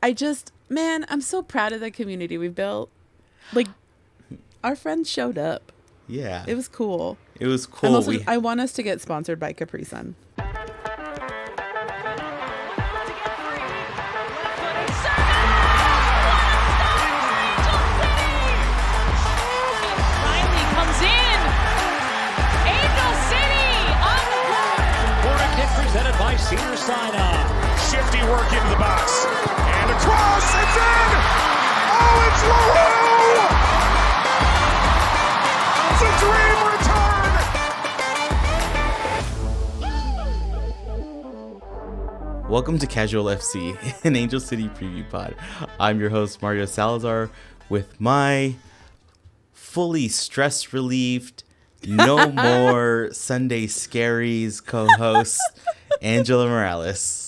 Man, I'm so proud of the community we've built. Like, our friends showed up. Yeah. It was cool. It was cool. I want us to get sponsored by Capri Sun. Presented by Cedar Sinai. Shifty work into the box. And across, it's in! Oh, it's Low! It's a dream return! Welcome to Casual FC, an Angel City preview pod. I'm your host, Mario Salazar, with my fully stress-relieved, no more Sunday scaries co-host, Angela Morales.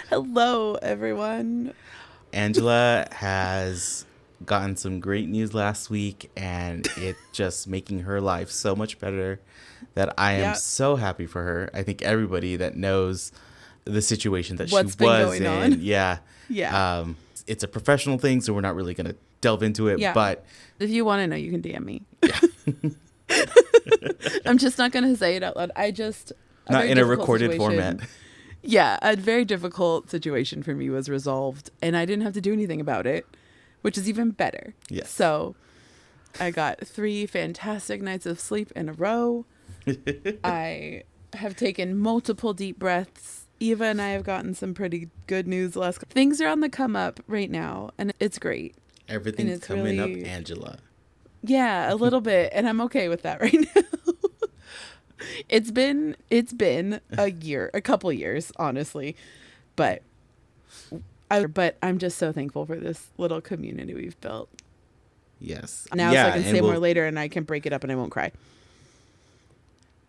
Hello, everyone. Angela has gotten some great news last week, and it's just making her life so much better that I am so happy for her. I think everybody that knows the situation that What's she been was going in. on. Yeah. It's a professional thing, so we're not really going to delve into it. Yeah. But if you want to know, you can DM me. Yeah. I'm just not going to say it out loud. Not in a recorded format. Yeah, a very difficult situation for me was resolved, and I didn't have to do anything about it, which is even better. Yes. So I got 3 fantastic nights of sleep in a row. I have taken multiple deep breaths. Eva and I have gotten some pretty good news Things are on the come up right now, and it's great. Everything's coming up, Angela. Yeah, a little bit, and I'm okay with that right now. It's been a couple years, honestly, but I'm just so thankful for this little community we've built. Yes. Now I can say more later, and I can break it up, and I won't cry.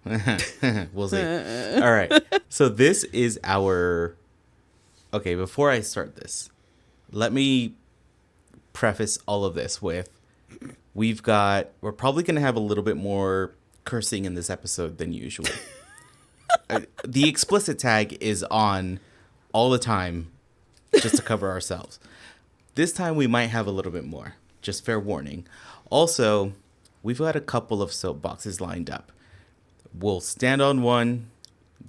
We'll see. All right. So this is our. Okay, before I start this, let me preface all of this with we're probably going to have a little bit more cursing in this episode than usual. The explicit tag is on all the time just to cover ourselves. This time we might have a little bit more. Just fair warning. Also, we've got a couple of soapboxes lined up. We'll stand on one,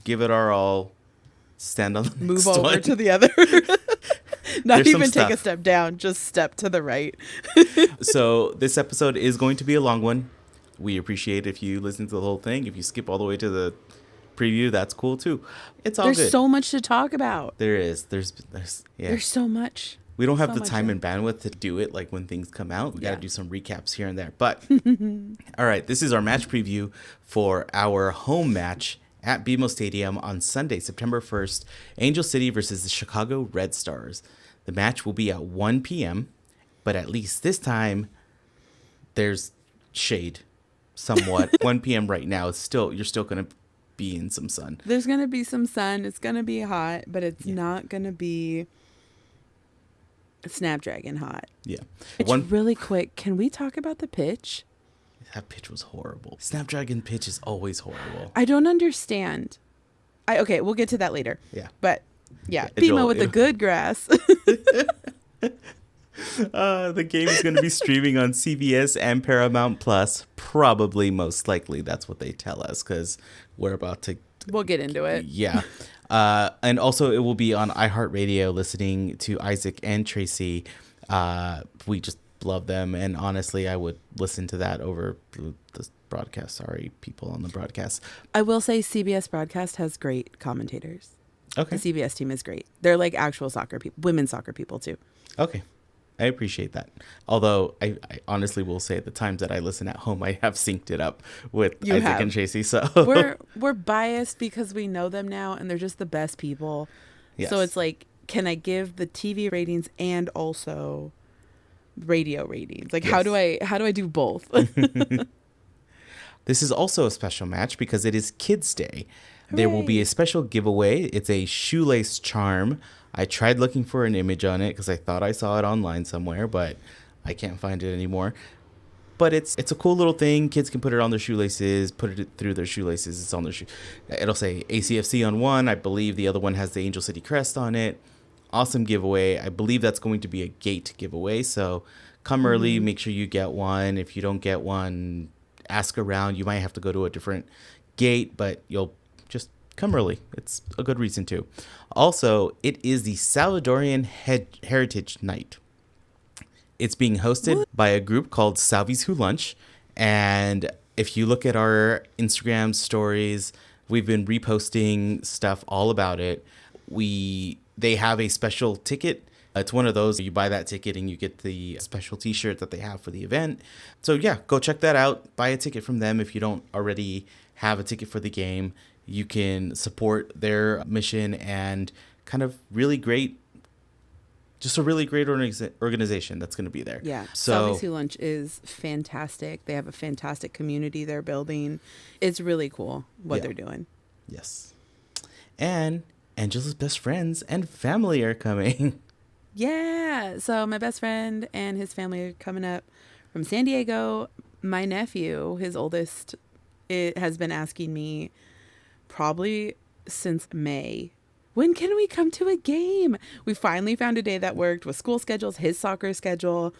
give it our all, stand on the Move next over one. to the other. Not There's even some take a stuff. step down, just step to the right. So this episode is going to be a long one. We appreciate if you listen to the whole thing. If you skip all the way to the preview, that's cool too. It's all good. There's so much to talk about. There is. There's so much. We don't have the much, time and bandwidth to do it like when things come out. We got to do some recaps here and there. But all right, this is our match preview for our home match at BMO Stadium on Sunday, September 1st, Angel City versus the Chicago Red Stars. The match will be at 1 p.m., but at least this time there's shade somewhat. 1 p.m. right now, you're still going to be in some sun. There's going to be some sun. It's going to be hot, but it's not going to be Snapdragon hot. Yeah. Really quick, can we talk about the pitch? That pitch was horrible. Snapdragon pitch is always horrible. I don't understand. Okay, we'll get to that later. Yeah. But yeah, BMO with the good grass. The game is going to be streaming on CBS and Paramount Plus. Probably, most likely, that's what they tell us because we're about to. We'll get into it. Yeah. And also, it will be on iHeartRadio listening to Isaac and Tracy. We just love them. And honestly, I would listen to that over the broadcast. Sorry, people on the broadcast. I will say CBS broadcast has great commentators. Okay. The CBS team is great. They're like actual soccer people, women's soccer people too. Okay. I appreciate that. Although I honestly will say the times that I listen at home, I have synced it up with Isaac and Tracy. So we're biased because we know them now and they're just the best people. Yes. So it's like, can I give the TV ratings and also radio ratings? Like, how do I do both? This is also a special match because it is Kids Day. Hooray. There will be a special giveaway. It's a shoelace charm. I tried looking for an image on it because I thought I saw it online somewhere, but I can't find it anymore. But it's a cool little thing. Kids can put it on their shoelaces, put it through their shoelaces. It's on their It'll say ACFC on one. I believe the other one has the Angel City crest on it. awesome giveaway. I believe that's going to be a gate giveaway. So come early, make sure you get one. If you don't get one, ask around. You might have to go to a different gate, but you'll just come early. It's a good reason to. Also, it is the Salvadorian Heritage Night. It's being hosted by a group called Salvies Who Lunch. And if you look at our Instagram stories, we've been reposting stuff all about it. They have a special ticket. It's one of those, you buy that ticket and you get the special t-shirt that they have for the event. So yeah, go check that out. Buy a ticket from them if you don't already have a ticket for the game. You can support their mission and kind of really great, just a really great organization that's going to be there. Yeah. So Salvador Lunch is fantastic. They have a fantastic community they're building. It's really cool what they're doing. Yes. And Angela's best friends and family are coming. Yeah. So my best friend and his family are coming up from San Diego. My nephew, his oldest, has been asking me probably since May, when can we come to a game? We finally found a day that worked with school schedules, his soccer schedule,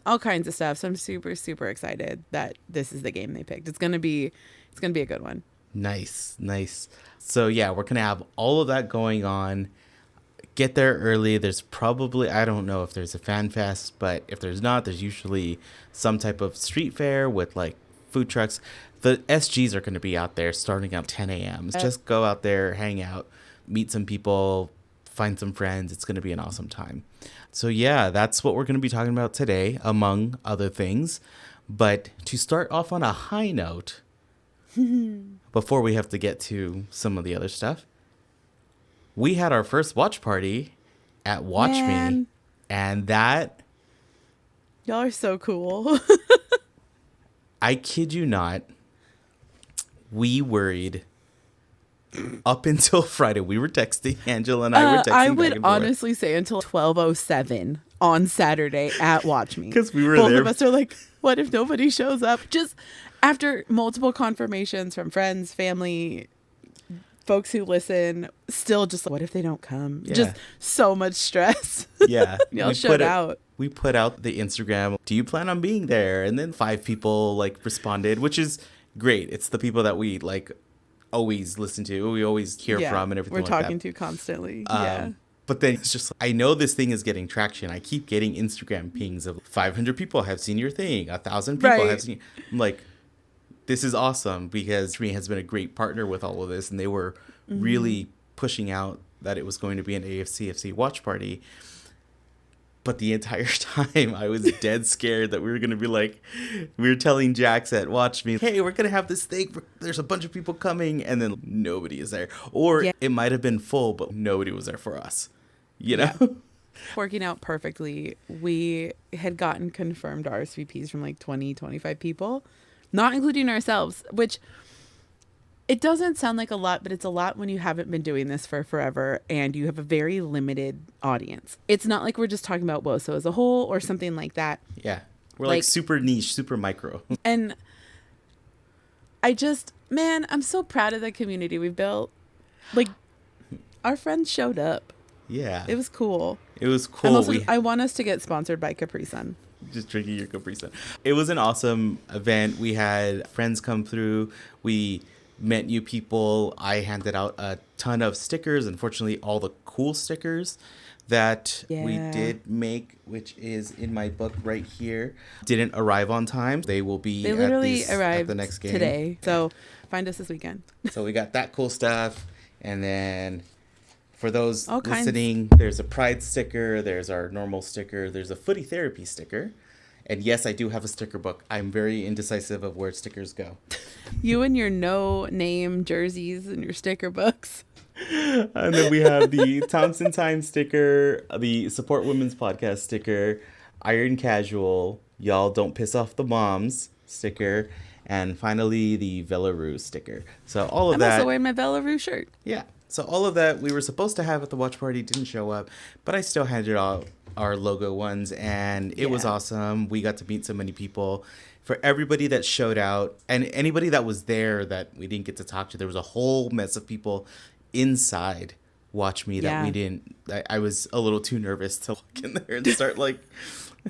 all kinds of stuff. So I'm super, super excited that this is the game they picked. It's gonna be a good one. Nice. So yeah, we're gonna have all of that going on. Get there early. There's probably, I don't know if there's a fan fest, but if there's not, there's usually some type of street fair with like food trucks. The SGs are going to be out there starting at 10 a.m. Just go out there, hang out, meet some people, find some friends. It's going to be an awesome time. So yeah, that's what we're going to be talking about today, among other things. But to start off on a high note, before we have to get to some of the other stuff, we had our first watch party at Watch Me, and that... Y'all are so cool. I kid you not, we worried up until Friday. We were texting, Angela and I were texting. I would honestly say until 12:07 on Saturday at Watch Me. Because we were Both there. of us are like, what if nobody shows up? Just after multiple confirmations from friends, family, folks who listen, still just like, what if they don't come? Yeah. Just so much stress. Yeah. Y'all showed out. We put out the Instagram, do you plan on being there? And then 5 people like responded, which is great. It's the people that we like always listen to. We always hear from and everything we're like that. talking to constantly. But then it's just, I know this thing is getting traction. I keep getting Instagram pings of 500 people have seen your thing. 1,000 people have seen. I'm like, this is awesome because Tree has been a great partner with all of this. And they were really pushing out that it was going to be an AFCFC watch party. But the entire time I was dead scared that we were going to be like, we were telling Jax at Watch Me, hey, we're going to have this thing. There's a bunch of people coming. And then nobody is there. Or it might have been full, but nobody was there for us. You know? Yeah. Working out perfectly. We had gotten confirmed RSVPs from like 20, 25 people, not including ourselves, which it doesn't sound like a lot, but it's a lot when you haven't been doing this for forever and you have a very limited audience. It's not like we're just talking about WOSO as a whole or something like that. Yeah. We're like super niche, super micro. And I just, man, I'm so proud of the community we've built. Like, our friends showed up. Yeah. It was cool. It was cool. Also, I want us to get sponsored by Capri Sun. Just drinking your Capri Sun. It was an awesome event. We had friends come through. We met new people. I handed out a ton of stickers. Unfortunately, all the cool stickers that we did make, which is in my book right here, didn't arrive on time. They will be arrived at the next game today. So find us this weekend. So we got that cool stuff. And then for those listening, there's a Pride sticker. There's our normal sticker. There's a Footy Therapy sticker. And yes, I do have a sticker book. I'm very indecisive of where stickers go. You and your no-name jerseys and your sticker books. And then we have the Thompson Time sticker, the Support Women's Podcast sticker, Iron Casual, Y'all Don't Piss Off the Moms sticker, and finally the Velaroo sticker. So all of that. I'm also wearing my Velaroo shirt. Yeah. So all of that we were supposed to have at the watch party didn't show up, but I still handed out our logo ones, and it was awesome. We got to meet so many people. For everybody that showed out and anybody that was there that we didn't get to talk to, there was a whole mess of people inside watch me that we didn't. I was a little too nervous to walk in there and start like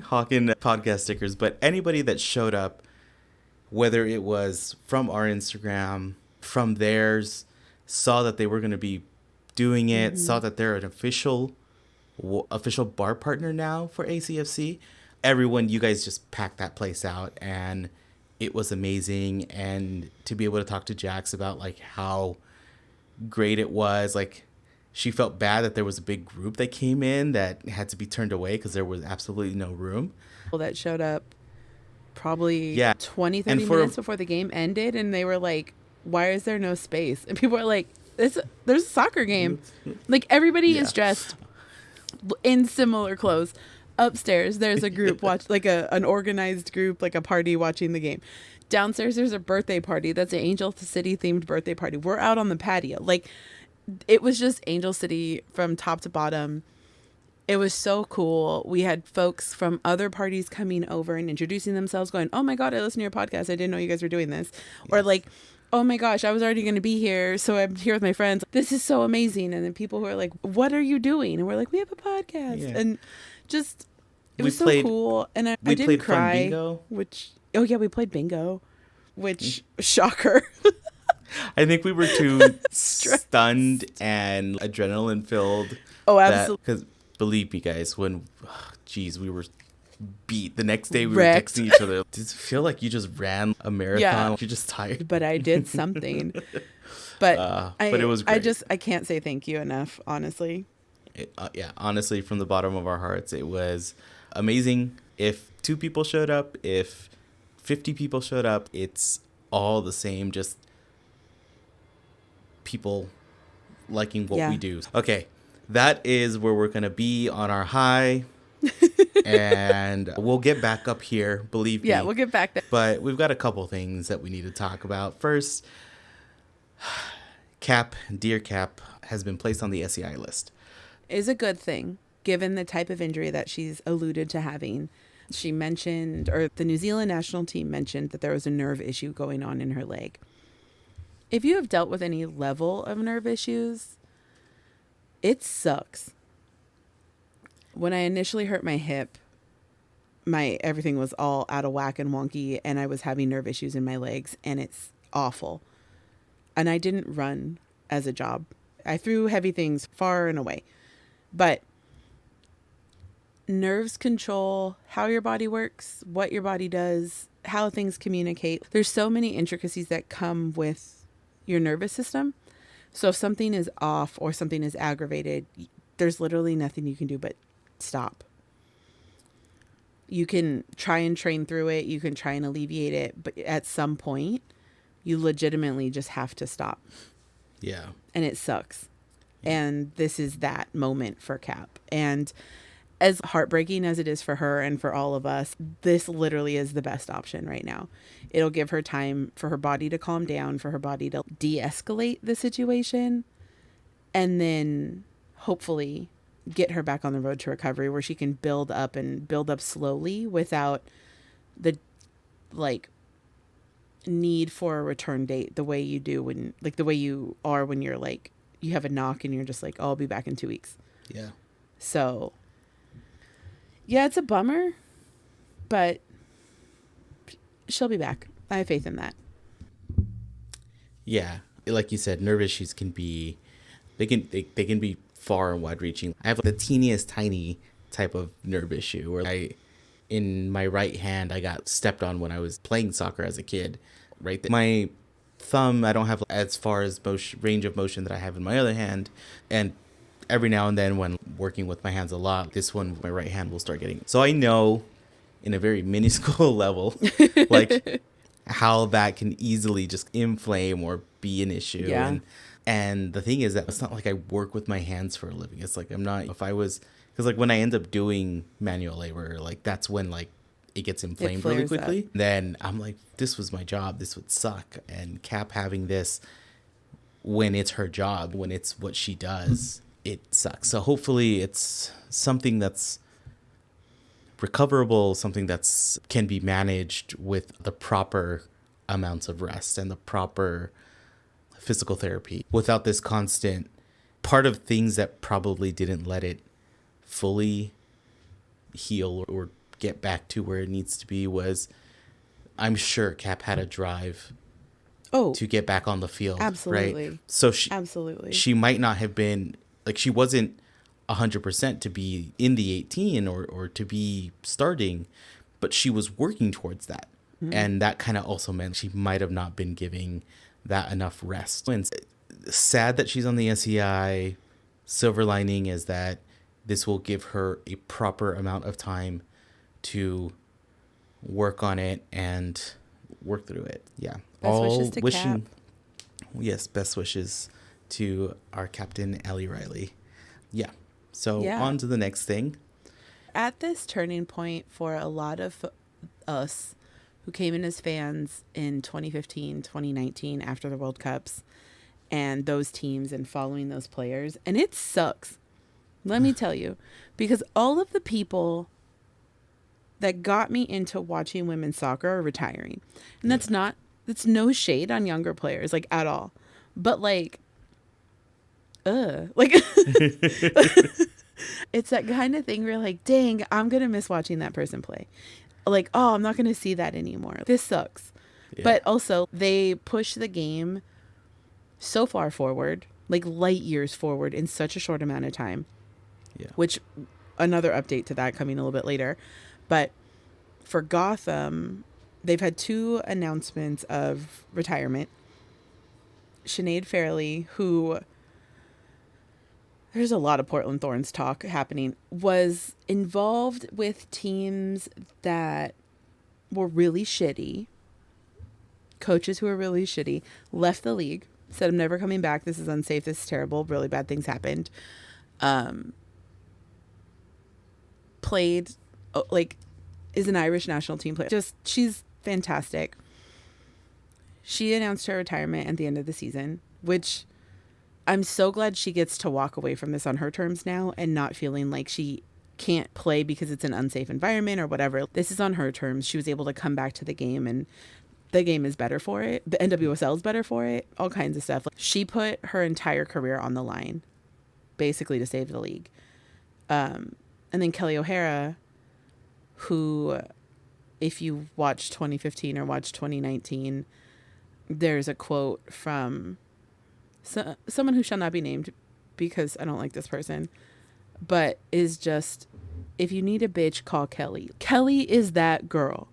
hawking podcast stickers. But anybody that showed up, whether it was from our Instagram, from theirs, saw that they were going to be doing it, saw that they're an official bar partner now for ACFC. Everyone, you guys just packed that place out, and it was amazing. And to be able to talk to Jax about like how great it was, like she felt bad that there was a big group that came in that had to be turned away because there was absolutely no room. People that showed up probably 20, 30 And minutes before the game ended, and they were like, why is there no space? And people are like, there's a soccer game. Like, everybody is dressed in similar clothes. Upstairs, there's a group an organized group, like a party watching the game. Downstairs, there's a birthday party. That's an Angel City themed birthday party. We're out on the patio. Like, it was just Angel City from top to bottom. It was so cool. We had folks from other parties coming over and introducing themselves, going, oh my God, I listened to your podcast. I didn't know you guys were doing this. Yes. Or like, oh my gosh, I was already going to be here, so I'm here with my friends. This is so amazing. And then people who are like, what are you doing? And we're like, we have a podcast. Yeah. And just, it was so cool. And I didn't cry. Bingo. We played bingo, which, shocker. I think we were too stunned and adrenaline filled. Oh, absolutely. Because believe me, guys, we were beat. The next day we were texting each other. Does it feel like you just ran a marathon? Yeah. You're just tired. But I did something. But it was great. I can't say thank you enough, honestly. Honestly, from the bottom of our hearts, it was amazing. If 2 people showed up, if 50 people showed up, it's all the same. Just people liking what we do. Okay, that is where we're going to be on our high. And we'll get back up here, believe me. Yeah, we'll get back there. But we've got a couple things that we need to talk about. First, Dear Cap, has been placed on the SCI list. Is a good thing, given the type of injury that she's alluded to having. She mentioned, or the New Zealand national team mentioned, that there was a nerve issue going on in her leg. If you have dealt with any level of nerve issues, it sucks. When I initially hurt my hip, everything was all out of whack and wonky, and I was having nerve issues in my legs, and it's awful. And I didn't run as a job. I threw heavy things far and away. But nerves control how your body works, what your body does, how things communicate. There's so many intricacies that come with your nervous system. So if something is off or something is aggravated, there's literally nothing you can do but stop. You can try and train through it. You can try and alleviate it. But at some point, you legitimately just have to stop. Yeah. And it sucks. And this is that moment for Cap. And as heartbreaking as it is for her and for all of us, this literally is the best option right now. It'll give her time for her body to calm down, for her body to de-escalate the situation, and then hopefully get her back on the road to recovery where she can build up slowly without the need for a return date the way you do when you're like, you have a knock and you're just like, oh, I'll be back in 2 weeks. Yeah. So yeah, it's a bummer, but she'll be back. I have faith in that. Yeah. Like you said, nerve issues can be far and wide reaching. I have the teeniest tiny type of nerve issue where in my right hand, I got stepped on when I was playing soccer as a kid. Right there. My thumb, I don't have as far as range of motion that I have in my other hand. And every now and then when working with my hands a lot, this one, my right hand will start getting. So I know in a very minuscule level, like how that can easily just inflame or be an issue. Yeah. And the thing is that it's not like I work with my hands for a living. It's like because like when I end up doing manual labor, like that's when like it gets inflamed really quickly. Then I'm like, this was my job. This would suck. And Cap having this when it's her job, when it's what she does, it sucks. So hopefully it's something that's recoverable, something that's can be managed with the proper amounts of rest and the proper physical therapy without this constant part of things that probably didn't let it fully heal or get back to where it needs to be was, I'm sure Cap had a drive to get back on the field. Absolutely. Right? So absolutely. She might not have been, like, she wasn't 100% to be in the 18 or to be starting, but she was working towards that. Mm-hmm. And that kind of also meant she might have not been giving that enough rest. And sad that she's on the SEI. Silver lining is that this will give her a proper amount of time to work on it and work through it. Yeah. Best wishes to Cap. Yes, best wishes to our captain, Ellie Riley. Yeah. So on to the next thing. At this turning point for a lot of us who came in as fans in 2015, 2019 after the World Cups and those teams and following those players. And it sucks. Let me tell you, because all of the people that got me into watching women's soccer are retiring. And that's no shade on younger players, like, at all. But like, it's that kind of thing where you're like, dang, I'm going to miss watching that person play. Like, oh, I'm not going to see that anymore. This sucks. Yeah. But also, they push the game so far forward, like light years forward in such a short amount of time. Yeah. Which, another update to that coming a little bit later. But for Gotham, they've had 2 announcements of retirement. Sinead Farrelly, who, there's a lot of Portland Thorns talk happening, was involved with teams that were really shitty, coaches who were really shitty, left the league, said, I'm never coming back, this is unsafe, this is terrible, really bad things happened. Played, like, is an Irish national team player. Just, she's fantastic. She announced her retirement at the end of the season, which I'm so glad she gets to walk away from this on her terms now and not feeling like she can't play because it's an unsafe environment or whatever. This is on her terms. She was able to come back to the game, and the game is better for it. The NWSL is better for it. All kinds of stuff. She put her entire career on the line, basically, to save the league. And then Kelly O'Hara, who, if you watch 2015 or watch 2019, there's a quote from someone who shall not be named because I don't like this person, but is just, if you need a bitch, call Kelly. Kelly is that girl.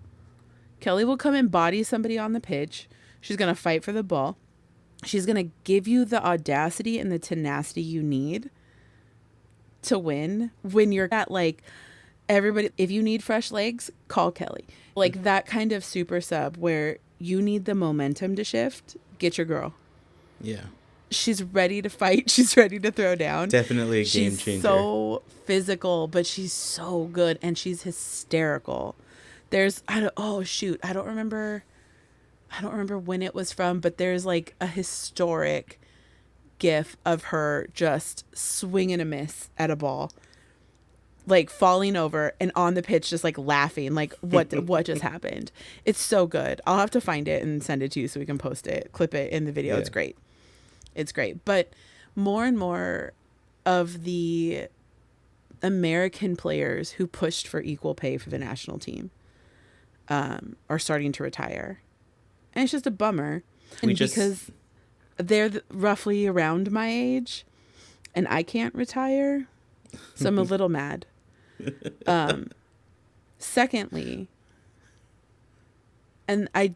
Kelly will come and body somebody on the pitch. She's going to fight for the ball. She's going to give you the audacity and the tenacity you need to win when you're at, like, everybody, if you need fresh legs, call Kelly. Like, that kind of super sub where you need the momentum to shift, get your girl. Yeah. She's ready to fight. She's ready to throw down. Definitely a game changer. She's so physical, but she's so good, and she's hysterical. There's, I don't remember when it was from, but there's like a historic gif of her just swinging a miss at a ball, like falling over and on the pitch just like laughing, like what just happened. It's so good. I'll have to find it and send it to you so we can post it, clip it in the video. Yeah. It's great. But more and more of the American players who pushed for equal pay for the national team are starting to retire. And it's just a bummer. Because they're roughly around my age and I can't retire. So I'm a little mad. Secondly, and I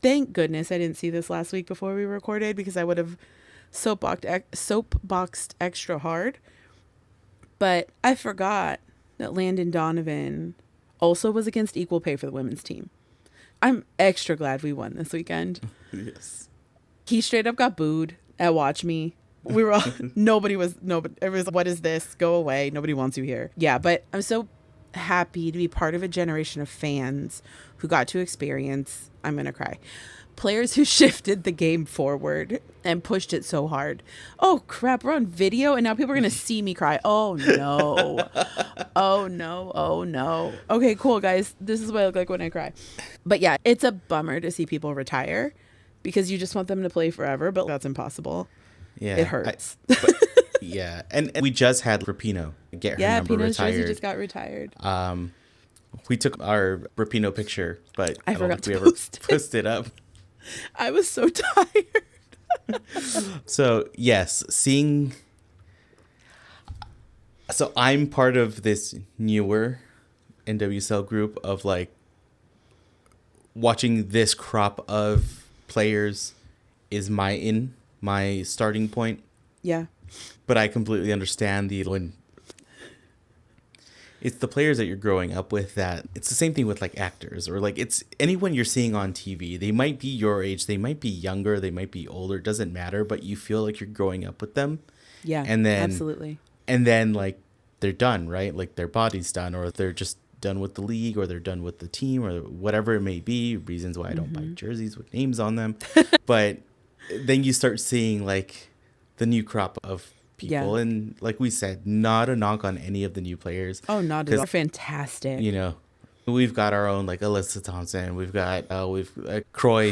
thank goodness I didn't see this last week before we recorded, because I would have soapboxed extra hard. But I forgot that Landon Donovan also was against equal pay for the women's team. I'm extra glad we won this weekend. Yes. He straight up got booed at Watch Me. We were all, nobody, it was, what is this? Go away. Nobody wants you here. Yeah, but I'm so happy to be part of a generation of fans who got to experience, I'm going to cry, players who shifted the game forward and pushed it so hard. Oh, crap, we're on video and now people are going to see me cry. Oh, no. Oh, no. Oh, no. Okay, cool, guys. This is what I look like when I cry. But yeah, it's a bummer to see people retire because you just want them to play forever, but that's impossible. Yeah, it hurts. Yeah, and we just had Rapinoe get her Yeah, number Pino's jersey retired. just got retired. We took our Rapinoe picture, but I don't forgot think we to ever post it. posted up. I was so tired. So yes, seeing. So I'm part of this newer NWSL group of like watching this crop of players is my starting point. Yeah. But I completely understand when it's the players that you're growing up with, that it's the same thing with like actors or like it's anyone you're seeing on TV. They might be your age, they might be younger, they might be older, doesn't matter, but you feel like you're growing up with them. Yeah. And then absolutely. And then like they're done, right? Like their body's done, or they're just done with the league, or they're done with the team, or whatever it may be. Reasons why I don't buy jerseys with names on them. But then you start seeing like the new crop of people, Yeah. and like we said, not a knock on any of the new players. Oh, not at all. Fantastic. You know, we've got our own like Alyssa Thompson. We've got Croy.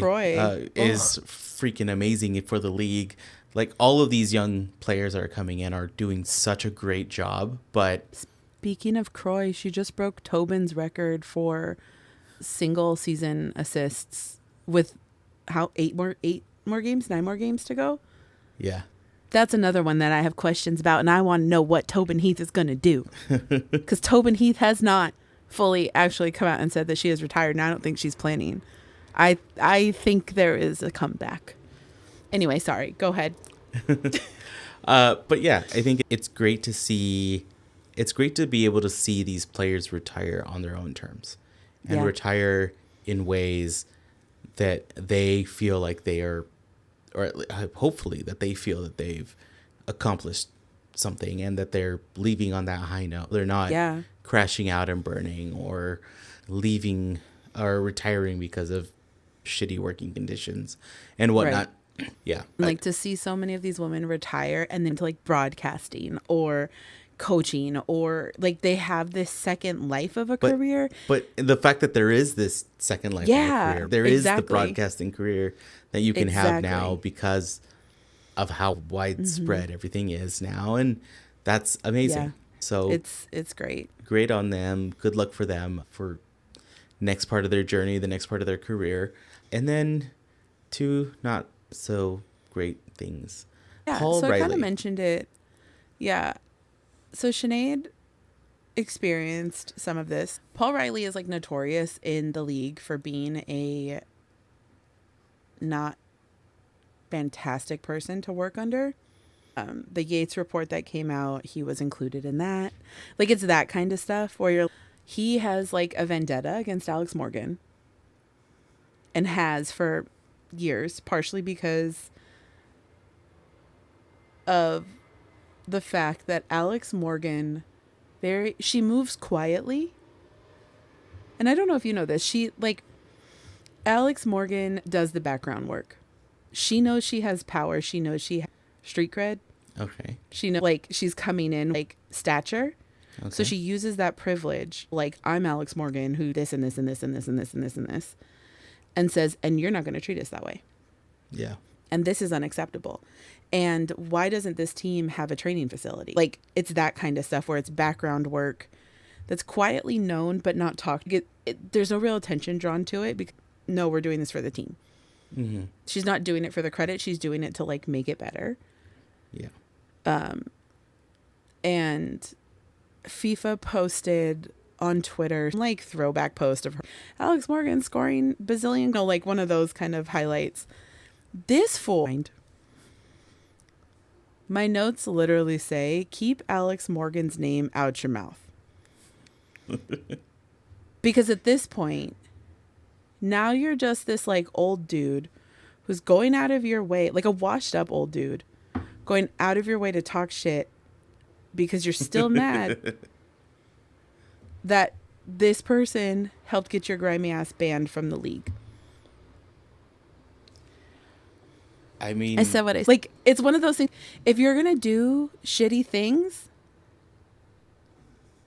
Is freaking amazing for the league. Like all of these young players that are coming in are doing such a great job. But speaking of Croy, she just broke Tobin's record for single season assists with nine more games to go. Yeah. That's another one that I have questions about, and I want to know what Tobin Heath is going to do. Because Tobin Heath has not fully actually come out and said that she is retired, and I don't think she's planning. I think there is a comeback. Anyway, sorry. Go ahead. But yeah, I think it's great to see. It's great to be able to see these players retire on their own terms and retire in ways that they feel like they are, or hopefully that they feel that they've accomplished something and that they're leaving on that high note. They're not crashing out and burning or leaving or retiring because of shitty working conditions and whatnot. Right. Yeah. Like to see so many of these women retire and then to like broadcasting or coaching, or like they have this second life of a career. But the fact that there is this second life of a career, there is the broadcasting career that you can have now because of how widespread everything is now. And that's amazing. Yeah. So it's great. Great on them. Good luck for them for next part of their journey, the next part of their career. And then two not so great things. Yeah, Paul Riley. I kind of mentioned it. Yeah. So Sinead experienced some of this. Paul Riley is like notorious in the league for being a not fantastic person to work under. The Yates report that came out, he was included in that. Like it's that kind of stuff where he has like a vendetta against Alex Morgan and has for years, partially because of the fact that Alex Morgan she moves quietly. And I don't know if you know this. Alex Morgan does the background work. She knows she has power. She knows she has street cred. Okay. She knows like she's coming in like stature. Okay. So she uses that privilege. Like, I'm Alex Morgan, who this and this and this and this and this and this and this. And says, and you're not going to treat us that way. Yeah. And this is unacceptable. And why doesn't this team have a training facility? Like, it's that kind of stuff where it's background work that's quietly known but not talked. There's no real attention drawn to it because, no, we're doing this for the team. Mm-hmm. She's not doing it for the credit. She's doing it to, like, make it better. Yeah. And FIFA posted on Twitter, like, throwback post of her, Alex Morgan scoring bazillion goal, like one of those kind of highlights. This fool. My notes literally say, keep Alex Morgan's name out your mouth. Because at this point, now you're just this like old dude who's going out of your way, like a washed up old dude, going out of your way to talk shit because you're still mad that this person helped get your grimy ass banned from the league. I mean, I said what I said. Like, it's one of those things. If you're going to do shitty things,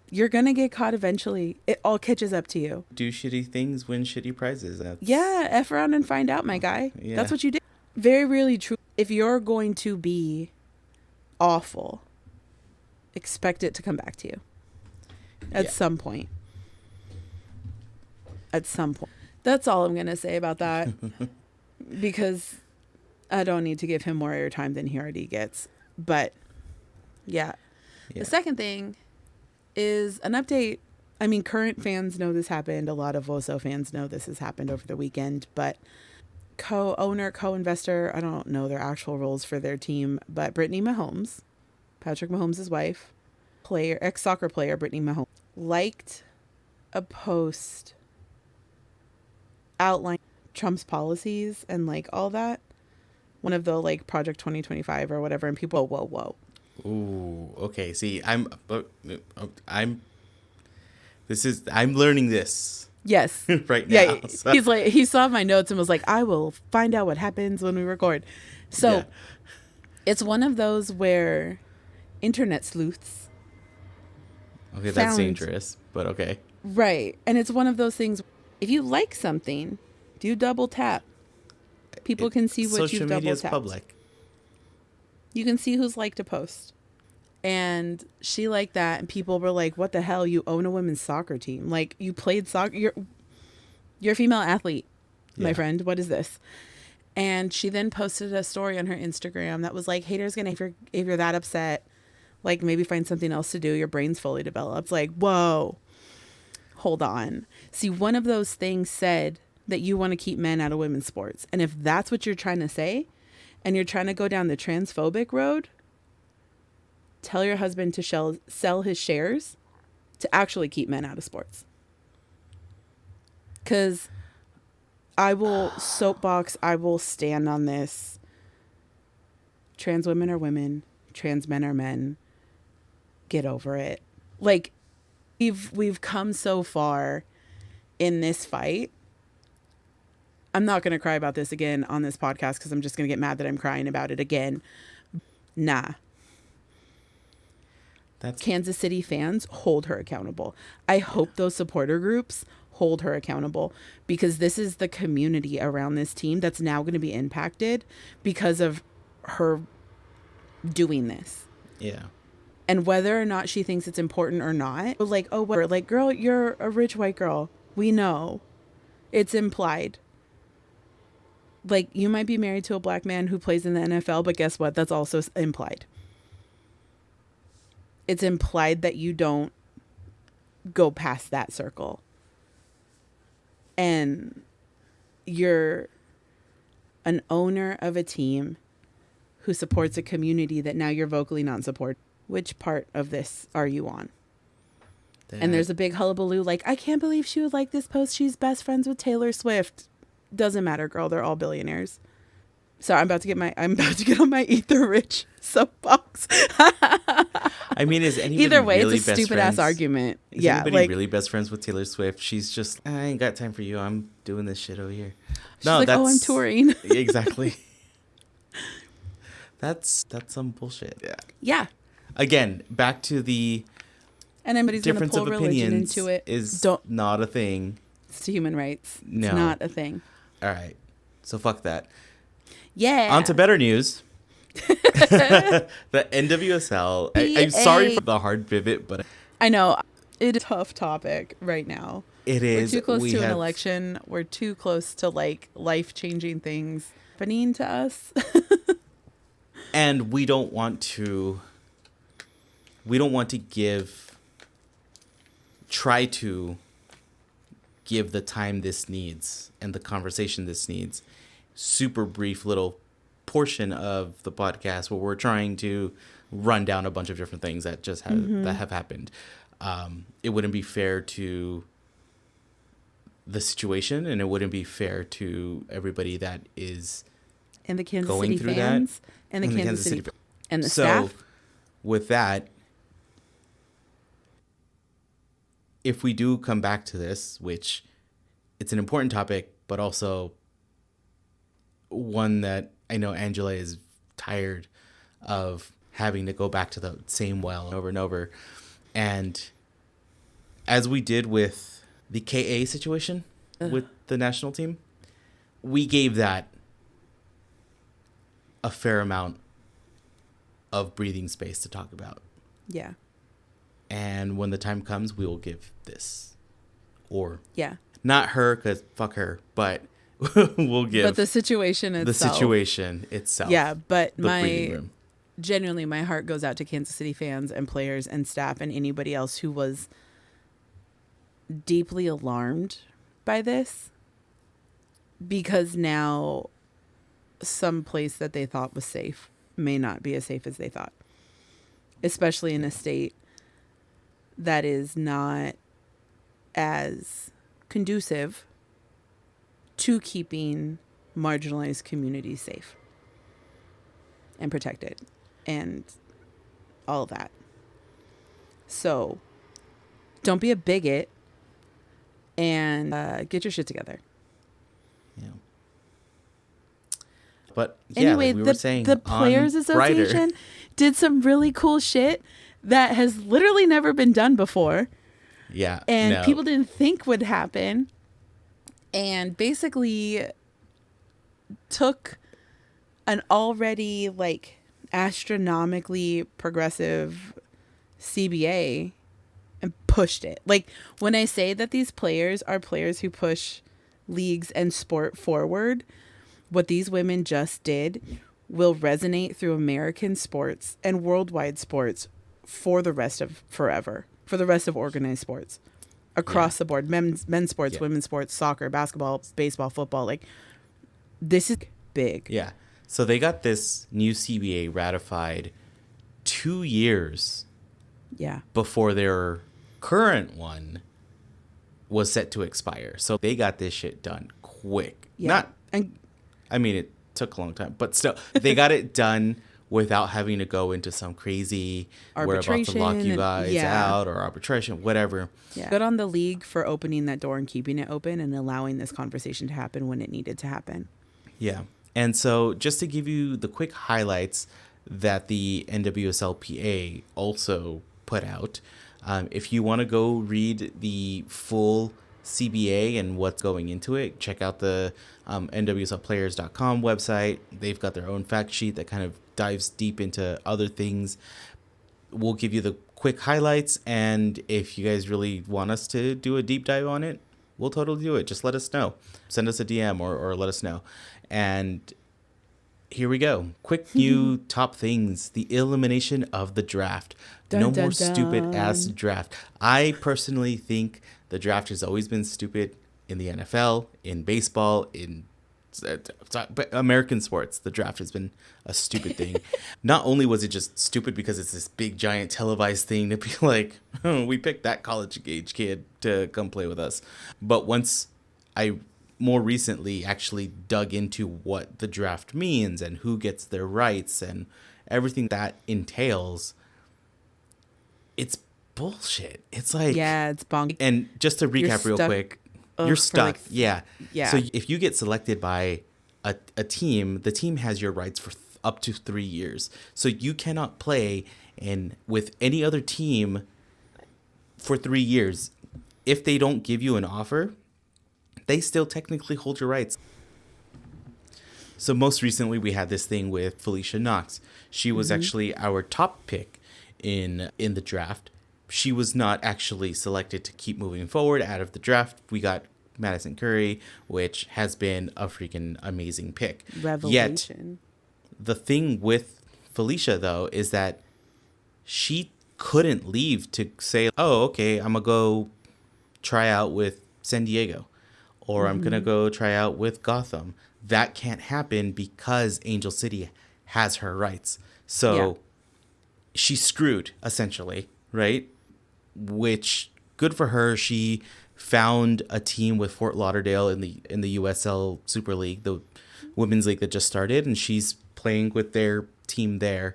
you're going to get caught eventually. It all catches up to you. Do shitty things, win shitty prizes. Yeah, F around and find out, my guy. Yeah. That's what you did. Very really true. If you're going to be awful expect it to come back to you at some point. At some point. That's all I'm going to say about that because I don't need to give him more airtime than he already gets. But yeah. The second thing is an update. I mean, current fans know this happened. A lot of WOSO fans know this has happened over the weekend, but co-owner, co-investor, I don't know their actual roles for their team, but Brittany Mahomes, Patrick Mahomes' wife, ex-soccer player Brittany Mahomes, liked a post outlining Trump's policies and like all that. One of the like Project 2025 or whatever, and people, whoa. Ooh, okay. See, I'm learning this. Yes. Right now. Yeah. So. He's like, he saw my notes and was like, I will find out what happens when we record. So it's one of those where internet sleuths. Okay, that's dangerous, but okay. Right. And it's one of those things, if you like something, do double tap. People can see what you've double tapped. Social media is public. You can see who's liked a post. And she liked that, and people were like, what the hell? You own a women's soccer team. Like, you played soccer. You're a female athlete, my friend. What is this? And she then posted a story on her Instagram that was like, haters gonna, if you're that upset, like, maybe find something else to do. Your brain's fully developed. It's like, whoa, hold on. See, one of those things said that you want to keep men out of women's sports. And if that's what you're trying to say, and you're trying to go down the transphobic road, tell your husband to sell his shares to actually keep men out of sports. Because I will soapbox, I will stand on this. Trans women are women. Trans men are men. Get over it. Like, we've come so far in this fight. I'm not going to cry about this again on this podcast because I'm just going to get mad that I'm crying about it again. Nah. That's Kansas City fans, hold her accountable. I hope those supporter groups hold her accountable because this is the community around this team that's now going to be impacted because of her doing this. Yeah. And whether or not she thinks it's important or not, like, oh, whatever. Like, girl, you're a rich white girl. We know. It's implied. Like, you might be married to a black man who plays in the NFL, but guess what? That's also implied. It's implied that you don't go past that circle. And you're an owner of a team who supports a community that now you're vocally not supporting. Which part of this are you on? And there's a big hullabaloo like, I can't believe she would like this post. She's best friends with Taylor Swift. Doesn't matter, girl. They're all billionaires. So I'm about to get on my Eat the Rich soapbox. I mean, is anybody either way? really It's a stupid ass argument. Is anybody really best friends with Taylor Swift? She's just, I ain't got time for you. I'm doing this shit over here. She's like, oh, I'm touring. Exactly. That's some bullshit. Yeah. Again, back to the anybody's gonna difference pull of religion opinions into it. Is not a thing. It's human rights. No. It's not a thing. All right. So fuck that. Yeah. On to better news. The NWSL. I'm sorry for the hard pivot, but I know it's a tough topic right now. It is. We're too close to an election. We're too close to like life-changing things happening to us. And we don't want to try to give the time this needs and the conversation this needs. Super brief little portion of the podcast where we're trying to run down a bunch of different things that just that have happened. It wouldn't be fair to the situation, and it wouldn't be fair to everybody that is and the Kansas going City through fans that, and the Kansas City and the so, staff. With that, if we do come back to this, which it's an important topic, but also one that I know Angela is tired of having to go back to the same well over and over. And as we did with the KA situation with the national team, we gave that a fair amount of breathing space to talk about. Yeah. And when the time comes, we will give this. Or Yeah. not her, because fuck her, but we'll give But the situation itself. the situation itself. Yeah, but the breathing room. Genuinely, my heart goes out to Kansas City fans and players and staff and anybody else who was deeply alarmed by this, because now some place that they thought was safe may not be as safe as they thought, especially in a state that is not as conducive to keeping marginalized communities safe and protected and all of that. So don't be a bigot and get your shit together. Yeah. But yeah, Anyway, like we were saying, the Players Association did some really cool shit that has literally never been done before. Yeah. And people didn't think would happen. And basically took an already like astronomically progressive CBA and pushed it. Like, when I say that these players are players who push leagues and sport forward, what these women just did will resonate through American sports and worldwide sports for the rest of forever, for the rest of organized sports across the board. Men's sports, women's sports, soccer, basketball, baseball, football. Like, this is big. Yeah. So they got this new CBA ratified 2 years before their current one was set to expire. So they got this shit done quick. Yeah. I mean, it took a long time, but still, they got it done without having to go into some crazy, we're about to lock you guys out, or arbitration, whatever. Yeah. Good on the league for opening that door and keeping it open and allowing this conversation to happen when it needed to happen. Yeah. And so just to give you the quick highlights that the NWSL also put out, if you want to go read the full CBA and what's going into it, check out the NWSLplayers.com website. They've got their own fact sheet that kind of dives deep into other things. We'll give you the quick highlights, and if you guys really want us to do a deep dive on it, we'll totally do it. Just let us know. Send us a DM or let us know. And here we go. Quick new top things. The elimination of the draft. Dun, no dun, more dun. stupid ass draft. I personally think the draft has always been stupid in the NFL, in baseball, in American sports. The draft has been a stupid thing. Not only was it just stupid because it's this big giant televised thing to be like, oh, we picked that college age kid to come play with us. But once I more recently actually dug into what the draft means and who gets their rights and everything that entails, it's bullshit. It's like, it's bonk. And just to recap real quick, you're stuck. Yeah. So if you get selected by a team, the team has your rights for up to 3 years. So you cannot play with any other team for 3 years. If they don't give you an offer, they still technically hold your rights. So most recently we had this thing with Felicia Knox. She was actually our top pick in the draft. She was not actually selected to keep moving forward out of the draft. We got Madison Curry, which has been a freaking amazing pick. Revelation. Yet, the thing with Felicia, though, is that she couldn't leave to say, oh, okay, I'm going to go try out with San Diego, or I'm going to go try out with Gotham. That can't happen because Angel City has her rights. So she's screwed, essentially, right? Which, good for her. She found a team with Fort Lauderdale in the USL Super League, the women's league that just started, and she's playing with their team there.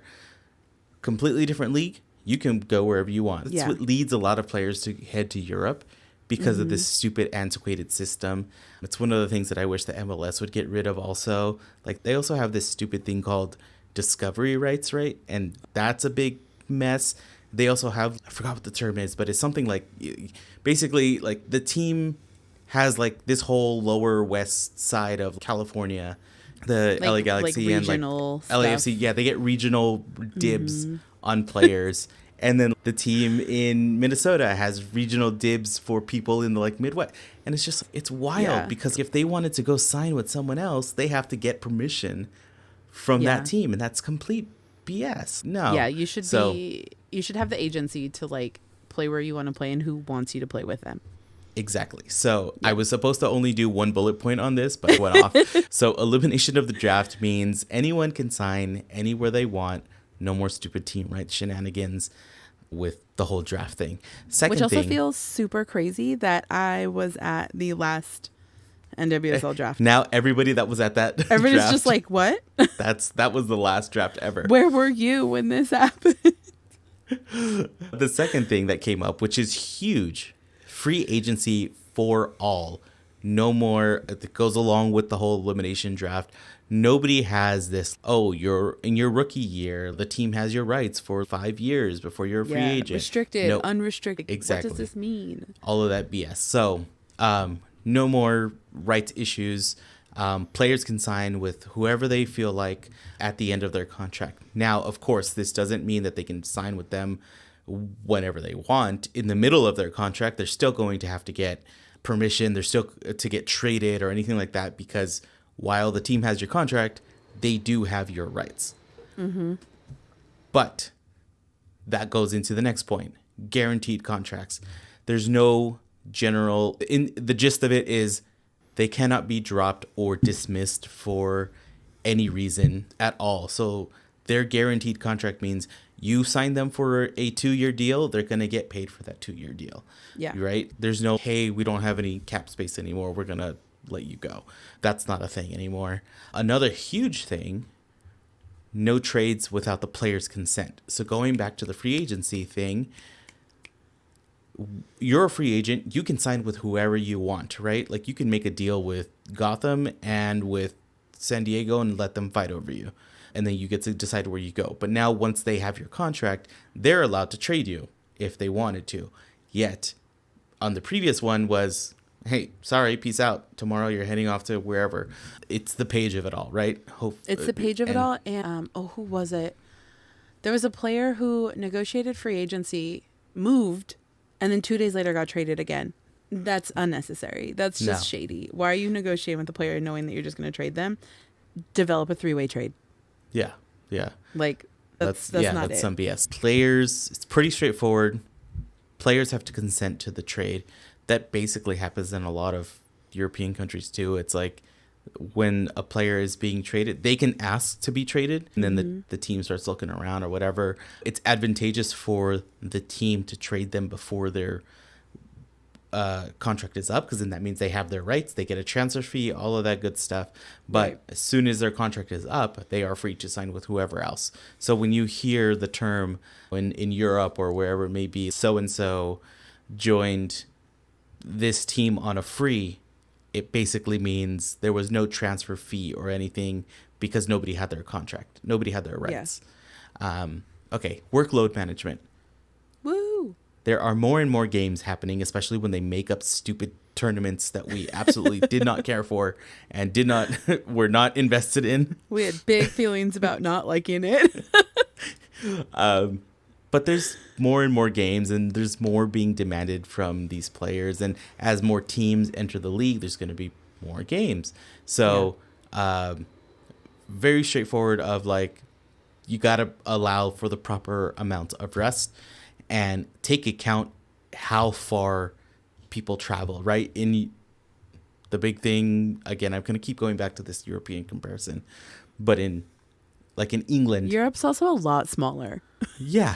Completely different league. You can go wherever you want. That's what leads a lot of players to head to Europe because of this stupid, antiquated system. It's one of the things that I wish the MLS would get rid of also. Like, they also have this stupid thing called discovery rights, right? And that's a big mess. They also have, I forgot what the term is, but it's something like, basically, like, the team has, like, this whole lower west side of California, the LA Galaxy, like and, like, regional LAFC. Yeah, they get regional dibs on players. And then the team in Minnesota has regional dibs for people in the like Midwest. And it's just, it's wild because if they wanted to go sign with someone else, they have to get permission from that team. And that's complete BS. No. Yeah, you should have the agency to like play where you want to play and who wants you to play with them. Exactly. So I was supposed to only do one bullet point on this, but I went off. So elimination of the draft means anyone can sign anywhere they want. No more stupid team rights shenanigans with the whole draft thing. Which also feels super crazy that I was at the last NWSL draft. Now everybody that was at that everybody's draft, just like, what? that was the last draft ever. Where were you when this happened? The second thing that came up, which is huge, free agency for all. No more, it goes along with the whole elimination draft. Nobody has this, you're in your rookie year, the team has your rights for 5 years before you're a free agent. Restricted, unrestricted. Exactly. What does this mean? All of that BS. So, no more rights issues. Players can sign with whoever they feel like at the end of their contract. Now, of course, this doesn't mean that they can sign with them whenever they want. In the middle of their contract, they're still going to have to get permission. They're still to get traded or anything like that, because while the team has your contract, they do have your rights. Mm-hmm. But that goes into the next point, guaranteed contracts. There's no general, in the gist of it is they cannot be dropped or dismissed for any reason at all. So their guaranteed contract means you sign them for a 2-year deal, they're going to get paid for that 2-year deal. Yeah. Right? There's no, hey, we don't have any cap space anymore, we're going to let you go. That's not a thing anymore. Another huge thing, no trades without the player's consent. So going back to the free agency thing, you're a free agent, you can sign with whoever you want, right? Like you can make a deal with Gotham and with San Diego and let them fight over you. And then you get to decide where you go. But now once they have your contract, they're allowed to trade you if they wanted to. Yet on the previous one was, hey, sorry, peace out. Tomorrow you're heading off to wherever. It's the page of it all, right? It's the page of it all. And who was it? There was a player who negotiated free agency, moved, and then 2 days later got traded again. That's unnecessary. That's just shady. Why are you negotiating with the player knowing that you're just going to trade them? Develop a 3-way trade. Yeah. Yeah. Like, that's not it. Some BS. Players, it's pretty straightforward. Players have to consent to the trade. That basically happens in a lot of European countries too. It's like when a player is being traded, they can ask to be traded, and then the team starts looking around or whatever. It's advantageous for the team to trade them before their contract is up, because then that means they have their rights, they get a transfer fee, all of that good stuff. But as soon as their contract is up, they are free to sign with whoever else. So when you hear the term in Europe or wherever it may be, so-and-so joined this team on a free, it basically means there was no transfer fee or anything because nobody had their contract. Nobody had their rights. Yeah. Okay, workload management. Woo! There are more and more games happening, especially when they make up stupid tournaments that we absolutely did not care for and were not invested in. We had big feelings about not liking it. But there's more and more games, and there's more being demanded from these players. And as more teams enter the league, there's going to be more games. So very straightforward of like, you got to allow for the proper amount of rest and take account how far people travel, right? In the big thing, again, I'm going to keep going back to this European comparison, but in England, Europe's also a lot smaller. Yeah.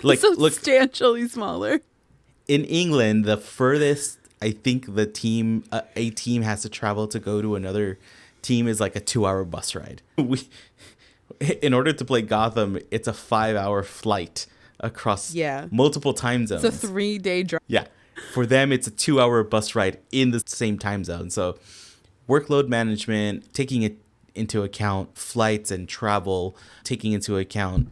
Like substantially smaller. In England, the furthest I think a team has to travel to go to another team is like a 2-hour bus ride. In order to play Gotham, it's a 5-hour flight across multiple time zones. It's a 3-day drive. Yeah. For them, it's a 2-hour bus ride in the same time zone. So workload management, taking it into account flights and travel, taking into account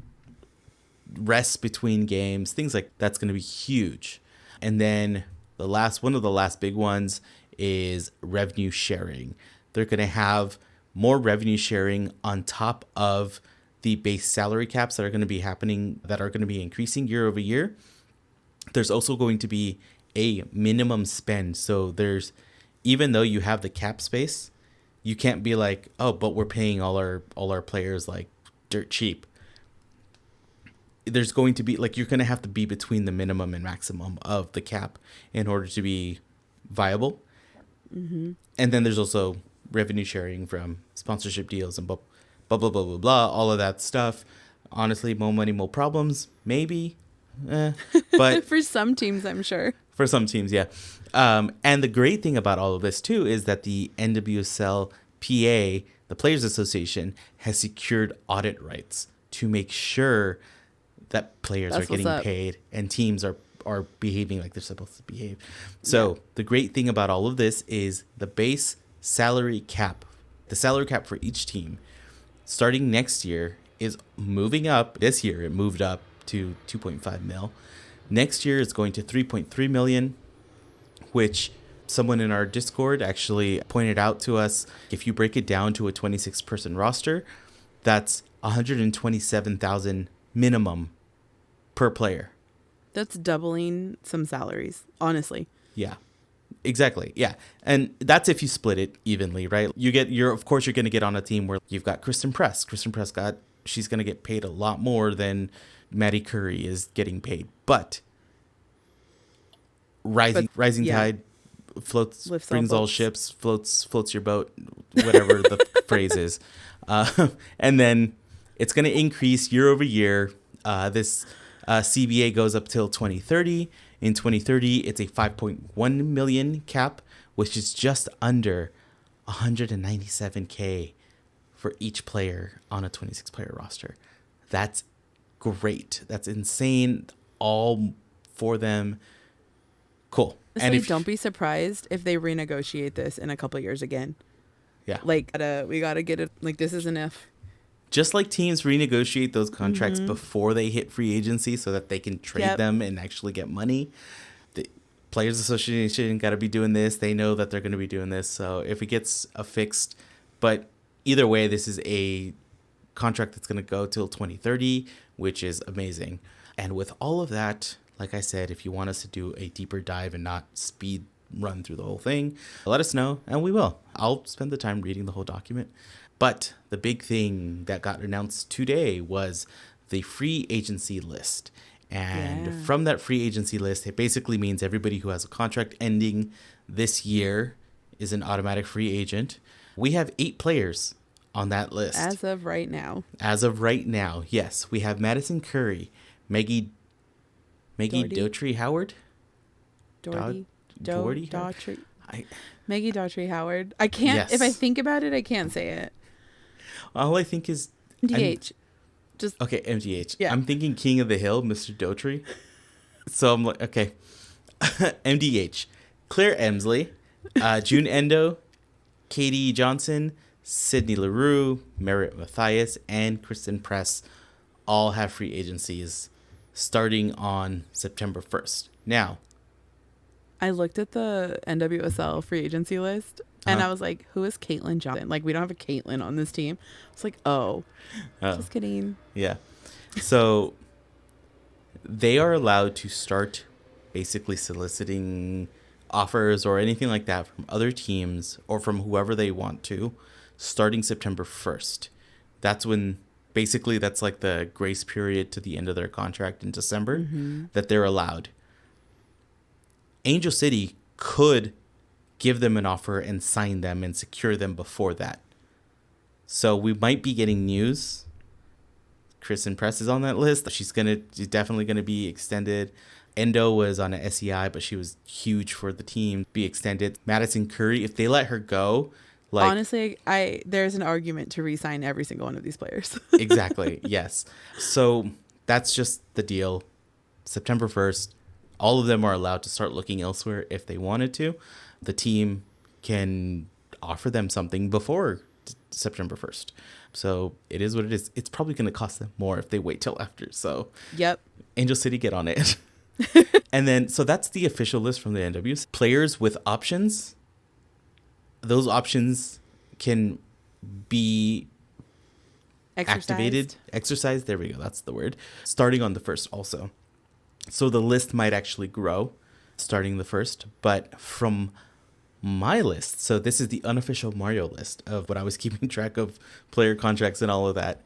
rest between games, things like that's going to be huge. And then one of the last big ones is revenue sharing. They're going to have more revenue sharing on top of the base salary caps that are going to be happening, that are going to be increasing year over year, there's also going to be a minimum spend. So there's, even though you have the cap space, you can't be like, oh, but we're paying all our players like dirt cheap. There's going to be like, you're going to have to be between the minimum and maximum of the cap in order to be viable. Mm-hmm. And then there's also revenue sharing from sponsorship deals and blah, blah, blah, blah, blah, blah, all of that stuff. Honestly, more money, more problems, maybe. But for some teams, I'm sure. For some teams, yeah. And the great thing about all of this, too, is that the NWSL PA, the Players Association, has secured audit rights to make sure that players are getting paid and teams are behaving like they're supposed to behave. So the great thing about all of this is the base salary cap, the salary cap for each team, starting next year is moving up. This year it moved up to 2.5 mil. Next year it's going to 3.3 million, which someone in our Discord actually pointed out to us. If you break it down to a 26-person roster, that's 127,000 minimum per player. That's doubling some salaries, honestly. Yeah, exactly. Yeah. And that's if you split it evenly, right? Of course, you're going to get on a team where you've got Kristen Press. She's going to get paid a lot more than Maddie Curry is getting paid. But rising tide brings all ships, floats your boat, whatever the phrase is. And then it's going to increase year over year. This CBA goes up till 2030. In 2030, it's a 5.1 million cap, which is just under 197K for each player on a 26-player roster. That's great. That's insane. All for them. Cool. And don't be surprised if they renegotiate this in a couple of years again. Yeah. Like, we got to get it. Like, this is an if. Just like teams renegotiate those contracts before they hit free agency so that they can trade them and actually get money. The Players Association got to be doing this. They know that they're going to be doing this. So if it gets affixed, but either way, this is a contract that's going to go till 2030, which is amazing. And with all of that, like I said, if you want us to do a deeper dive and not speed run through the whole thing, let us know and we will. I'll spend the time reading the whole document. But the big thing that got announced today was the free agency list. And from that free agency list, it basically means everybody who has a contract ending this year is an automatic free agent. We have 8 players on that list. As of right now, yes. We have Madison Curry, Maggie Daughtry Howard? Daughtry. Maggie Daughtry Howard. I can't, yes. If I think about it, I can't say it. All I think is MDH. Okay, MDH. Yeah. I'm thinking King of the Hill, Mr. Daughtry. So I'm like, okay. MDH. Claire Emsley, June Endo, Katie Johnson, Sydney LaRue, Merritt Mathias, and Kristen Press all have free agencies starting on September 1st. Now, I looked at the NWSL free agency list and I was like, who is Caitlin Johnson? Like, we don't have a Caitlin on this team. It's like, just kidding. Yeah. So they are allowed to start basically soliciting offers or anything like that from other teams or from whoever they want to starting September 1st. That's when basically that's like the grace period to the end of their contract in December that they're allowed. Angel City could give them an offer and sign them and secure them before that. So we might be getting news. Kristen Press is on that list. She's definitely going to be extended. Endo was on an SEI, but she was huge for the team. Be extended. Madison Curry, if they let her go, like honestly, there's an argument to re-sign every single one of these players. Exactly. Yes. So that's just the deal. September 1st, all of them are allowed to start looking elsewhere if they wanted to. The team can offer them something before September 1st. So it is what it is. It's probably going to cost them more if they wait till after. So yep. Angel City, get on it. And then, so that's the official list from the NWS. Players with options. Those options can be activated, exercised. There we go. That's the word. Starting on the 1st also. So the list might actually grow starting the 1st. But from my list, so this is the unofficial Mario list of what I was keeping track of player contracts and all of that.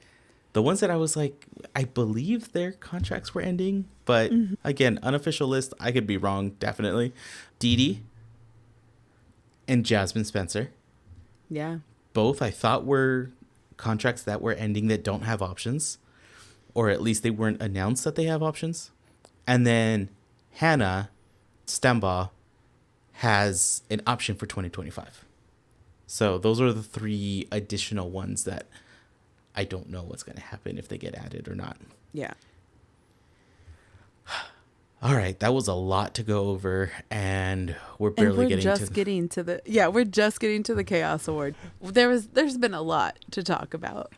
The ones that I was like, I believe their contracts were ending. But again, unofficial list. I could be wrong, definitely. Didi and Jasmine Spencer. Yeah. Both I thought were contracts that were ending that don't have options. Or at least they weren't announced that they have options. And then Hannah Stembaugh has an option for 2025. So those are the 3 additional ones that I don't know what's going to happen if they get added or not. Yeah. All right, that was a lot to go over, and we're barely we're just getting to the Chaos Award. There's been a lot to talk about.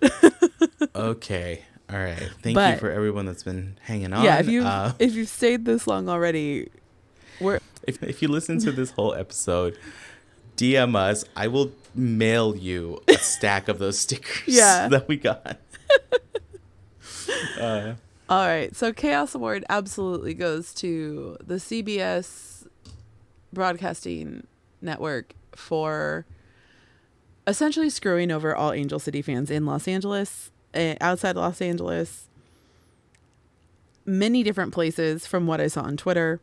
Okay. All right. Thank you for everyone that's been hanging on. Yeah, if you've stayed this long already, if you listen to this whole episode, DM us. I will mail you a stack of those stickers that we got. All right. So Chaos Award absolutely goes to the CBS Broadcasting Network for essentially screwing over all Angel City fans in Los Angeles, outside Los Angeles, many different places from what I saw on Twitter.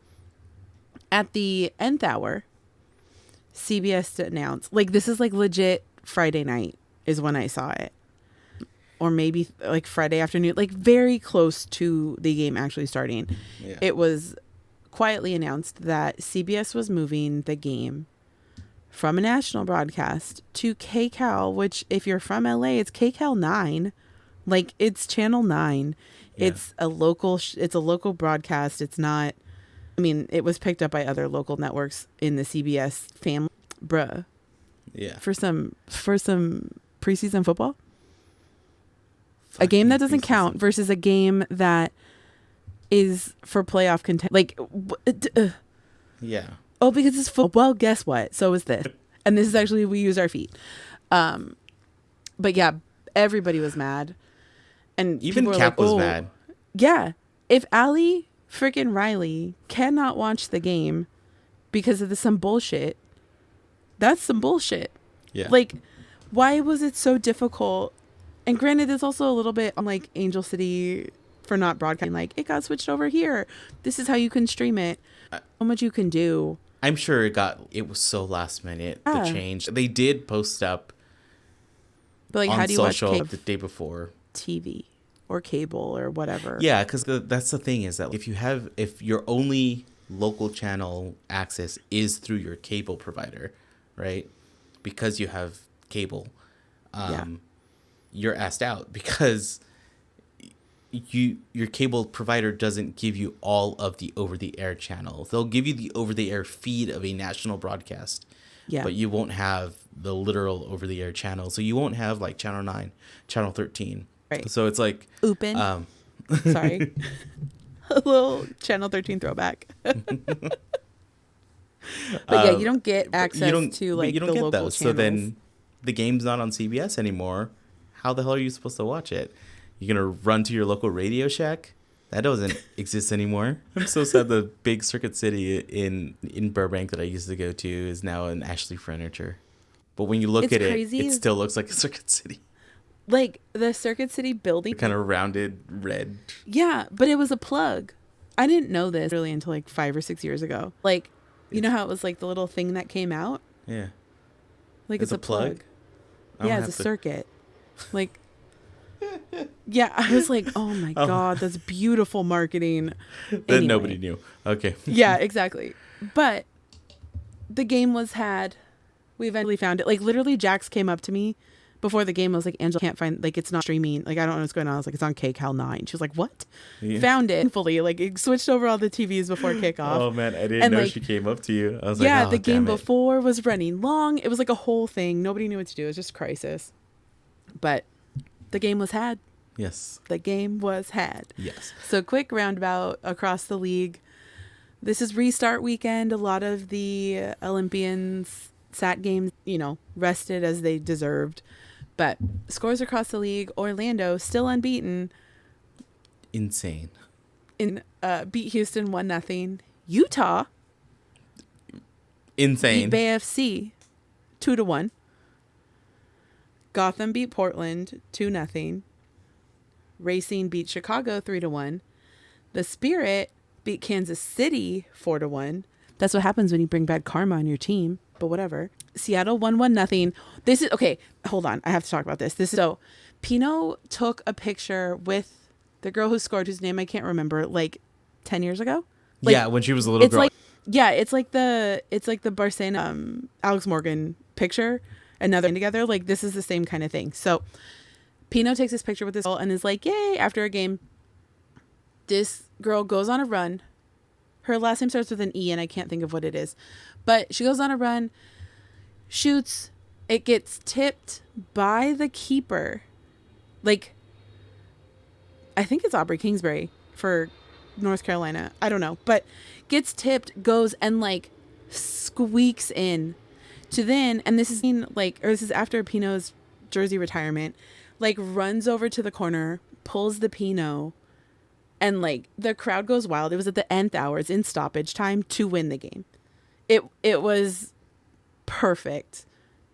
At the nth hour, CBS announced, like, this is like legit Friday night is when I saw it. Or maybe like Friday afternoon, like very close to the game actually starting. Yeah. It was quietly announced that CBS was moving the game from a national broadcast to KCAL, which if you're from LA, it's KCAL 9. Like, it's channel 9. Yeah. It's a local broadcast. It's not, I mean, it was picked up by other local networks in the CBS family. Bruh. Yeah. For some preseason football. A game that doesn't count versus a game that is for playoff content. Like, yeah. Oh, because it's football. Well, guess what? So is this. And this is actually, we use our feet. But yeah, everybody was mad. And even Cap was mad. Yeah. If Allie freaking Riley cannot watch the game because of some bullshit, that's some bullshit. Yeah. Like, why was it so difficult? And granted, there's also a little bit on like Angel City for not broadcasting. Like, it got switched over here. This is how you can stream it. So much you can do. I'm sure it was so last minute, the change. They did post up but like, on how do you social watch the day before. TV or cable or whatever. Yeah, because that's the thing is that if your only local channel access is through your cable provider, right? Because you have cable, you're asked out because your cable provider doesn't give you all of the over-the-air channels. They'll give you the over-the-air feed of a national broadcast, but you won't have the literal over-the-air channel. So you won't have like Channel 9, Channel 13. Right. So it's like... Open. Sorry. A little Channel 13 throwback. But yeah, you don't get access to like the local channels. So then the game's not on CBS anymore. How the hell are you supposed to watch it? You're going to run to your local Radio Shack? That doesn't exist anymore. I'm so sad the big Circuit City in Burbank that I used to go to is now in Ashley Furniture. But when you look at it, it still looks like a Circuit City. Like the Circuit City building. Kind of rounded red. Yeah, but it was a plug. I didn't know this really until like 5 or 6 years ago. Like, you know how it was like the little thing that came out? Yeah. Like it's a plug. Yeah, it's a circuit. Like, yeah, I was like, oh my God, that's beautiful marketing. That nobody knew. Okay. Yeah, exactly. But the game was had. We eventually found it. Like, literally, Jax came up to me before the game. I was like, Angela, can't find, like, it's not streaming. Like, I don't know what's going on. I was like, it's on KCAL 9. She was like, what? Yeah. Found it fully. Like, it switched over all the TVs before kickoff. Oh, man, I didn't know she came up to you. I was like, yeah, the game before was running long. It was like a whole thing. Nobody knew what to do. It was just crisis. But the game was had. Yes. The game was had. Yes. So quick roundabout across the league. This is restart weekend. A lot of the Olympians sat games, rested as they deserved. But scores across the league, Orlando still unbeaten. Insane. Beat Houston 1-0. Utah Insane. beat Bay FC 2-1. Gotham beat Portland 2-0. Racing beat Chicago 3-1. The Spirit beat Kansas City 4-1. That's what happens when you bring bad karma on your team, but whatever. Seattle won 1-0. This is okay. Hold on, I have to talk about this. So Pino took a picture with the girl who scored, whose name I can't remember, like 10 years ago. Like, yeah, when she was a little girl. It's like the Barcelona Alex Morgan picture, another together. Like, this is the same kind of thing. So Pino takes this picture with this girl and is like, yay, after a game. This girl goes on a run. Her last name starts with an E and I can't think of what it is. But she goes on a run, shoots, it gets tipped by the keeper. Like, I think it's Aubrey Kingsbury for North Carolina. I don't know. But gets tipped, goes and like squeaks in to then, and this is after Pino's jersey retirement, like runs over to the corner, pulls the Pino, and like the crowd goes wild. It was at the nth hours in stoppage time to win the game. It was perfect.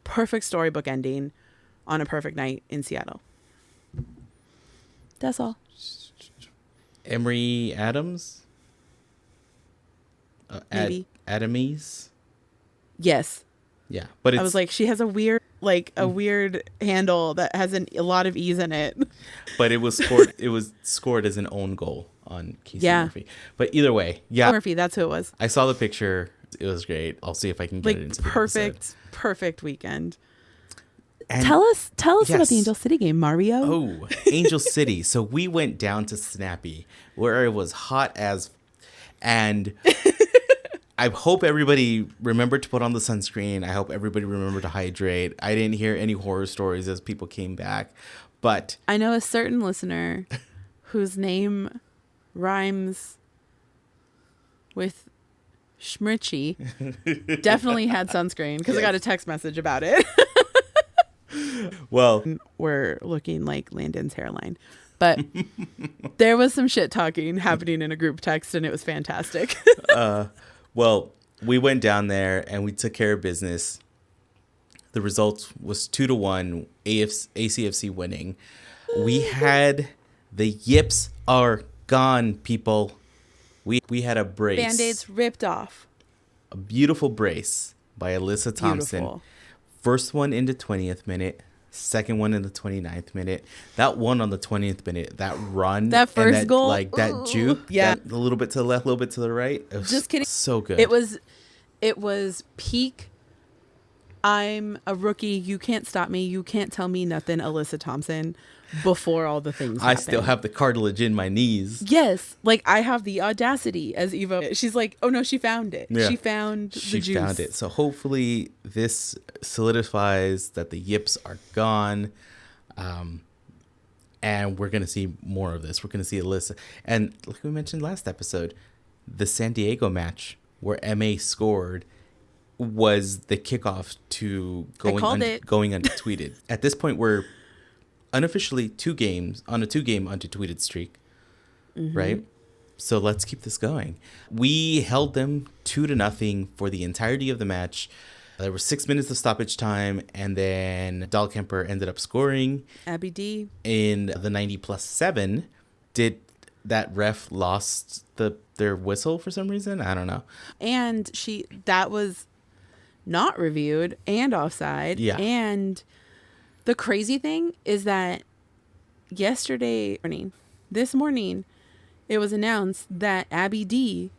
Perfect storybook ending on a perfect night in Seattle. That's all. Emery Adams? Maybe. Adamies? Yes. Yeah. But I was like, she has a weird handle that has a lot of E's in it. But it was scored as an own goal on Casey Murphy. But either way, yeah. Murphy, that's who it was. I saw the picture. It was great. I'll see if I can get it into the episode. Perfect weekend. And tell us yes. about the Angel City game, Mario. Oh, Angel City. So we went down to Snappy, where it was hot as, and I hope everybody remembered to put on the sunscreen. I hope everybody remembered to hydrate. I didn't hear any horror stories as people came back, but I know a certain listener whose name rhymes with Schmitchy definitely had sunscreen because I got a text message about it. Well, we're looking like Landon's hairline, but there was some shit talking happening in a group text and it was fantastic. Well, we went down there and we took care of business. The result was 2-1, ACFC winning. We had the yips are gone, people. We had a brace. Band-Aids ripped off. A beautiful brace by Alyssa Thompson. Beautiful. First one in the 20th minute. Second one in the 29th minute. That one on the 20th minute. That run. That first and that, goal. like that juke. Yeah. A little bit to the left, a little bit to the right. It was just kidding. So good. It was peak. I'm a rookie. You can't stop me. You can't tell me nothing, Alyssa Thompson, before all the things I happen. still have the cartilage in my knees. Yes. Like, I have the audacity, as Eva. She's like, oh no, she found it. Yeah. She found the juice. She found it. So hopefully this solidifies that the yips are gone. And we're going to see more of this. We're going to see Alyssa. And like we mentioned last episode, the San Diego match where MA scored was the kickoff to going untweeted. At this point, we're unofficially 2 games on a 2-game untweeted streak, right? So let's keep this going. We held them 2-0 for the entirety of the match. There were 6 minutes of stoppage time, and then Dahlkemper ended up scoring. Abby D. In the 90+7. Did that ref lost their whistle for some reason? I don't know. And that was not reviewed and offside. Yeah. And the crazy thing is that this morning, it was announced that Abby D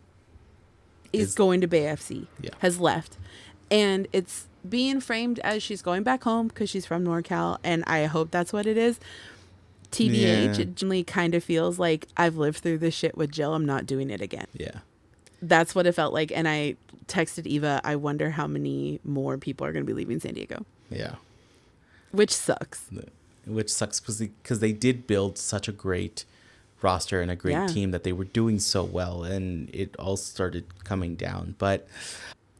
is going to Bay FC. Yeah. Has left. And it's being framed as she's going back home because she's from NorCal. And I hope that's what it is. TBH, It generally kind of feels like I've lived through this shit with Jill. I'm not doing it again. Yeah. That's what it felt like. And I texted Eva, I wonder how many more people are going to be leaving San Diego. Yeah. Which sucks. Because they did build such a great roster and a great team that they were doing so well. And it all started coming down. But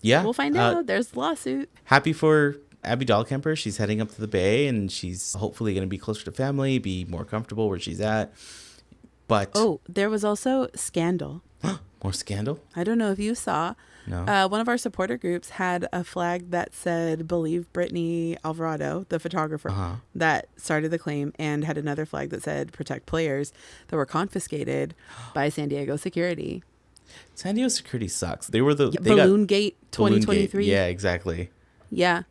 yeah. We'll find out. There's the lawsuit. Happy for Abby Dahlkemper, she's heading up to the Bay, and she's hopefully going to be closer to family, be more comfortable where she's at. But there was also scandal. more scandal? I don't know if you saw. No. One of our supporter groups had a flag that said "Believe Brittany Alvarado," the photographer that started the claim, and had another flag that said "Protect Players," that were confiscated by San Diego security. San Diego security sucks. They were the Balloon Gate 2023. Yeah, exactly. Yeah.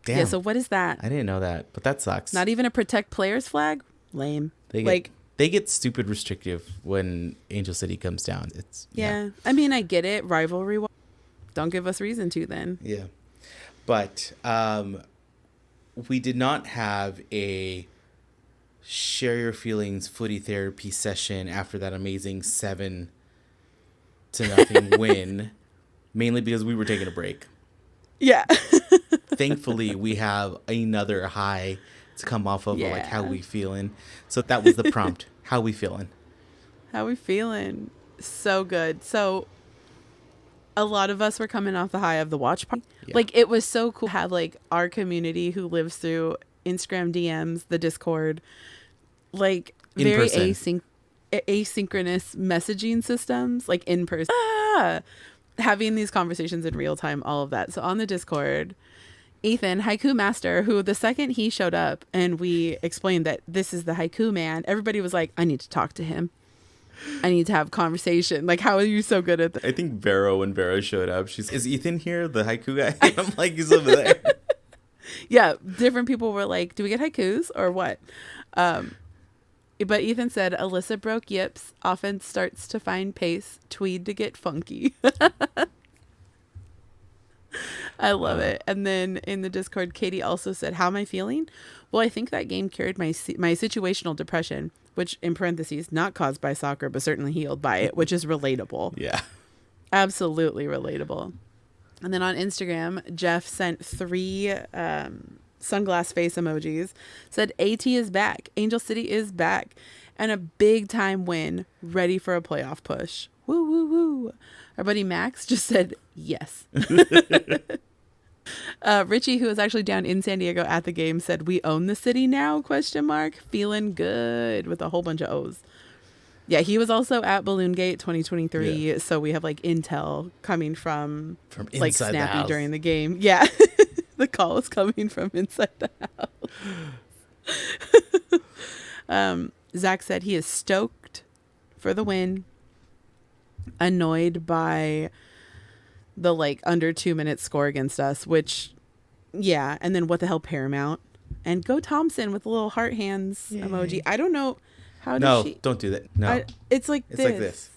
Damn. Yeah. So what is that? I didn't know that, but that sucks. Not even a Protect Players flag? Lame. They get stupid restrictive when Angel City comes down. It's yeah. I mean, I get it. Rivalry. Don't give us reason to then. Yeah. But we did not have a share your feelings footy therapy session after that amazing 7-0 win, mainly because we were taking a break. Yeah. Thankfully, we have another high to come off of, like, how we feeling. So that was the prompt. How we feeling? How we feeling? So good. So a lot of us were coming off the high of the watch party. Yeah. Like, it was so cool to have, like, our community who lives through Instagram DMs, the Discord, like, very asynchronous messaging systems, like, in person. Having these conversations in real time, all of that. So on the Discord, Ethan, haiku master, who the second he showed up and we explained that this is the haiku man, everybody was like, I need to talk to him. I need to have conversation. Like, how are you so good at that? I think when Vero showed up, is Ethan here, the haiku guy? I'm like, he's over there. Yeah, different people were like, do we get haikus or what? But Ethan said, Alyssa broke yips, often starts to find pace, tweed to get funky. I love it. And then in the Discord, Katie also said, how am I feeling? Well, I think that game cured my situational depression, which in parentheses, not caused by soccer, but certainly healed by it, which is relatable. Yeah. Absolutely relatable. And then on Instagram, Jeff sent 3 sunglass face emojis, said AT is back. Angel City is back. And a big time win, ready for a playoff push. Woo, woo, woo. Our buddy Max just said yes. Richie, who was actually down in San Diego at the game, said we own the city now, ? Feeling good, with a whole bunch of O's. Yeah, he was also at Balloon Gate 2023. Yeah. So we have like intel coming from like Snappy during the game. Yeah. The call is coming from inside the house. Zach said he is stoked for the win, annoyed by the like under 2-minute score against us, which, yeah. And then what the hell, Paramount, and go Thompson with the little heart hands emoji. I don't know how. No, she... don't do that. No, it's like like this.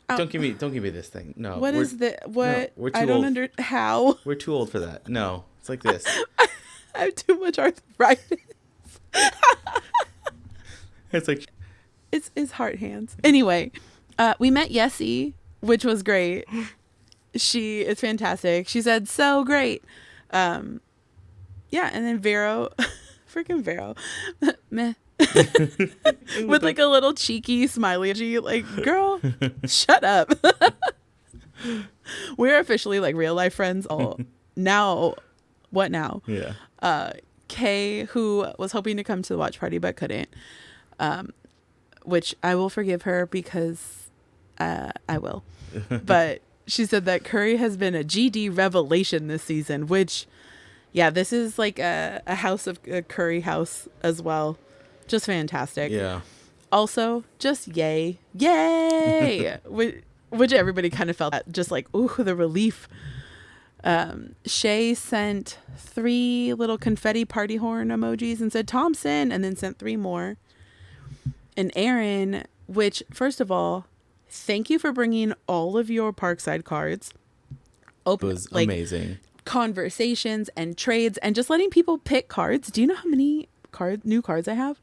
Don't give me this thing. No. What is the what? No, we're too I don't old. How. We're too old for that. No, it's like this. I have too much arthritis. It's like it's heart hands. Anyway, we met Yessie, which was great. She is fantastic. She said so great. Yeah, and then Vero, freaking Vero, meh. With like a little cheeky smiley emoji, like, girl, shut up. We're officially like real life friends. Oh, now, what now? Yeah. Kay, who was hoping to come to the watch party but couldn't, which I will forgive her because I will. But she said that Curry has been a GD revelation this season, which, yeah, this is like a house of a Curry house as well. Just fantastic. Yeah. Also, just yay. Which everybody kind of felt just like, ooh, the relief. Shay sent 3 little confetti party horn emojis and said Thompson, and then sent 3 more. And Aaron, which, first of all, thank you for bringing all of your Parkside cards. It was like, amazing. Conversations and trades and just letting people pick cards. Do you know how many new cards I have?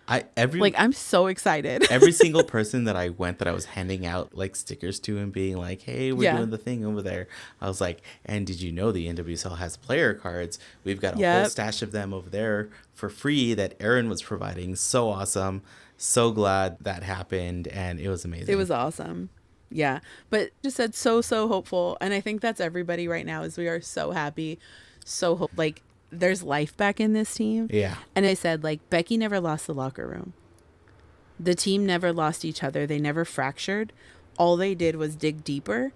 I'm so excited. Every single person that I was handing out like stickers to and being like, hey, we're doing the thing over there. I was like, and did you know the NWSL has player cards? We've got a whole stash of them over there for free that Aaron was providing. So awesome. So glad that happened. And it was amazing. It was awesome. Yeah. But just said so hopeful. And I think that's everybody right now, is we are so happy, so like there's life back in this team. Yeah. And I said, like, Becky never lost the locker room. The team never lost each other. They never fractured. All they did was dig deeper.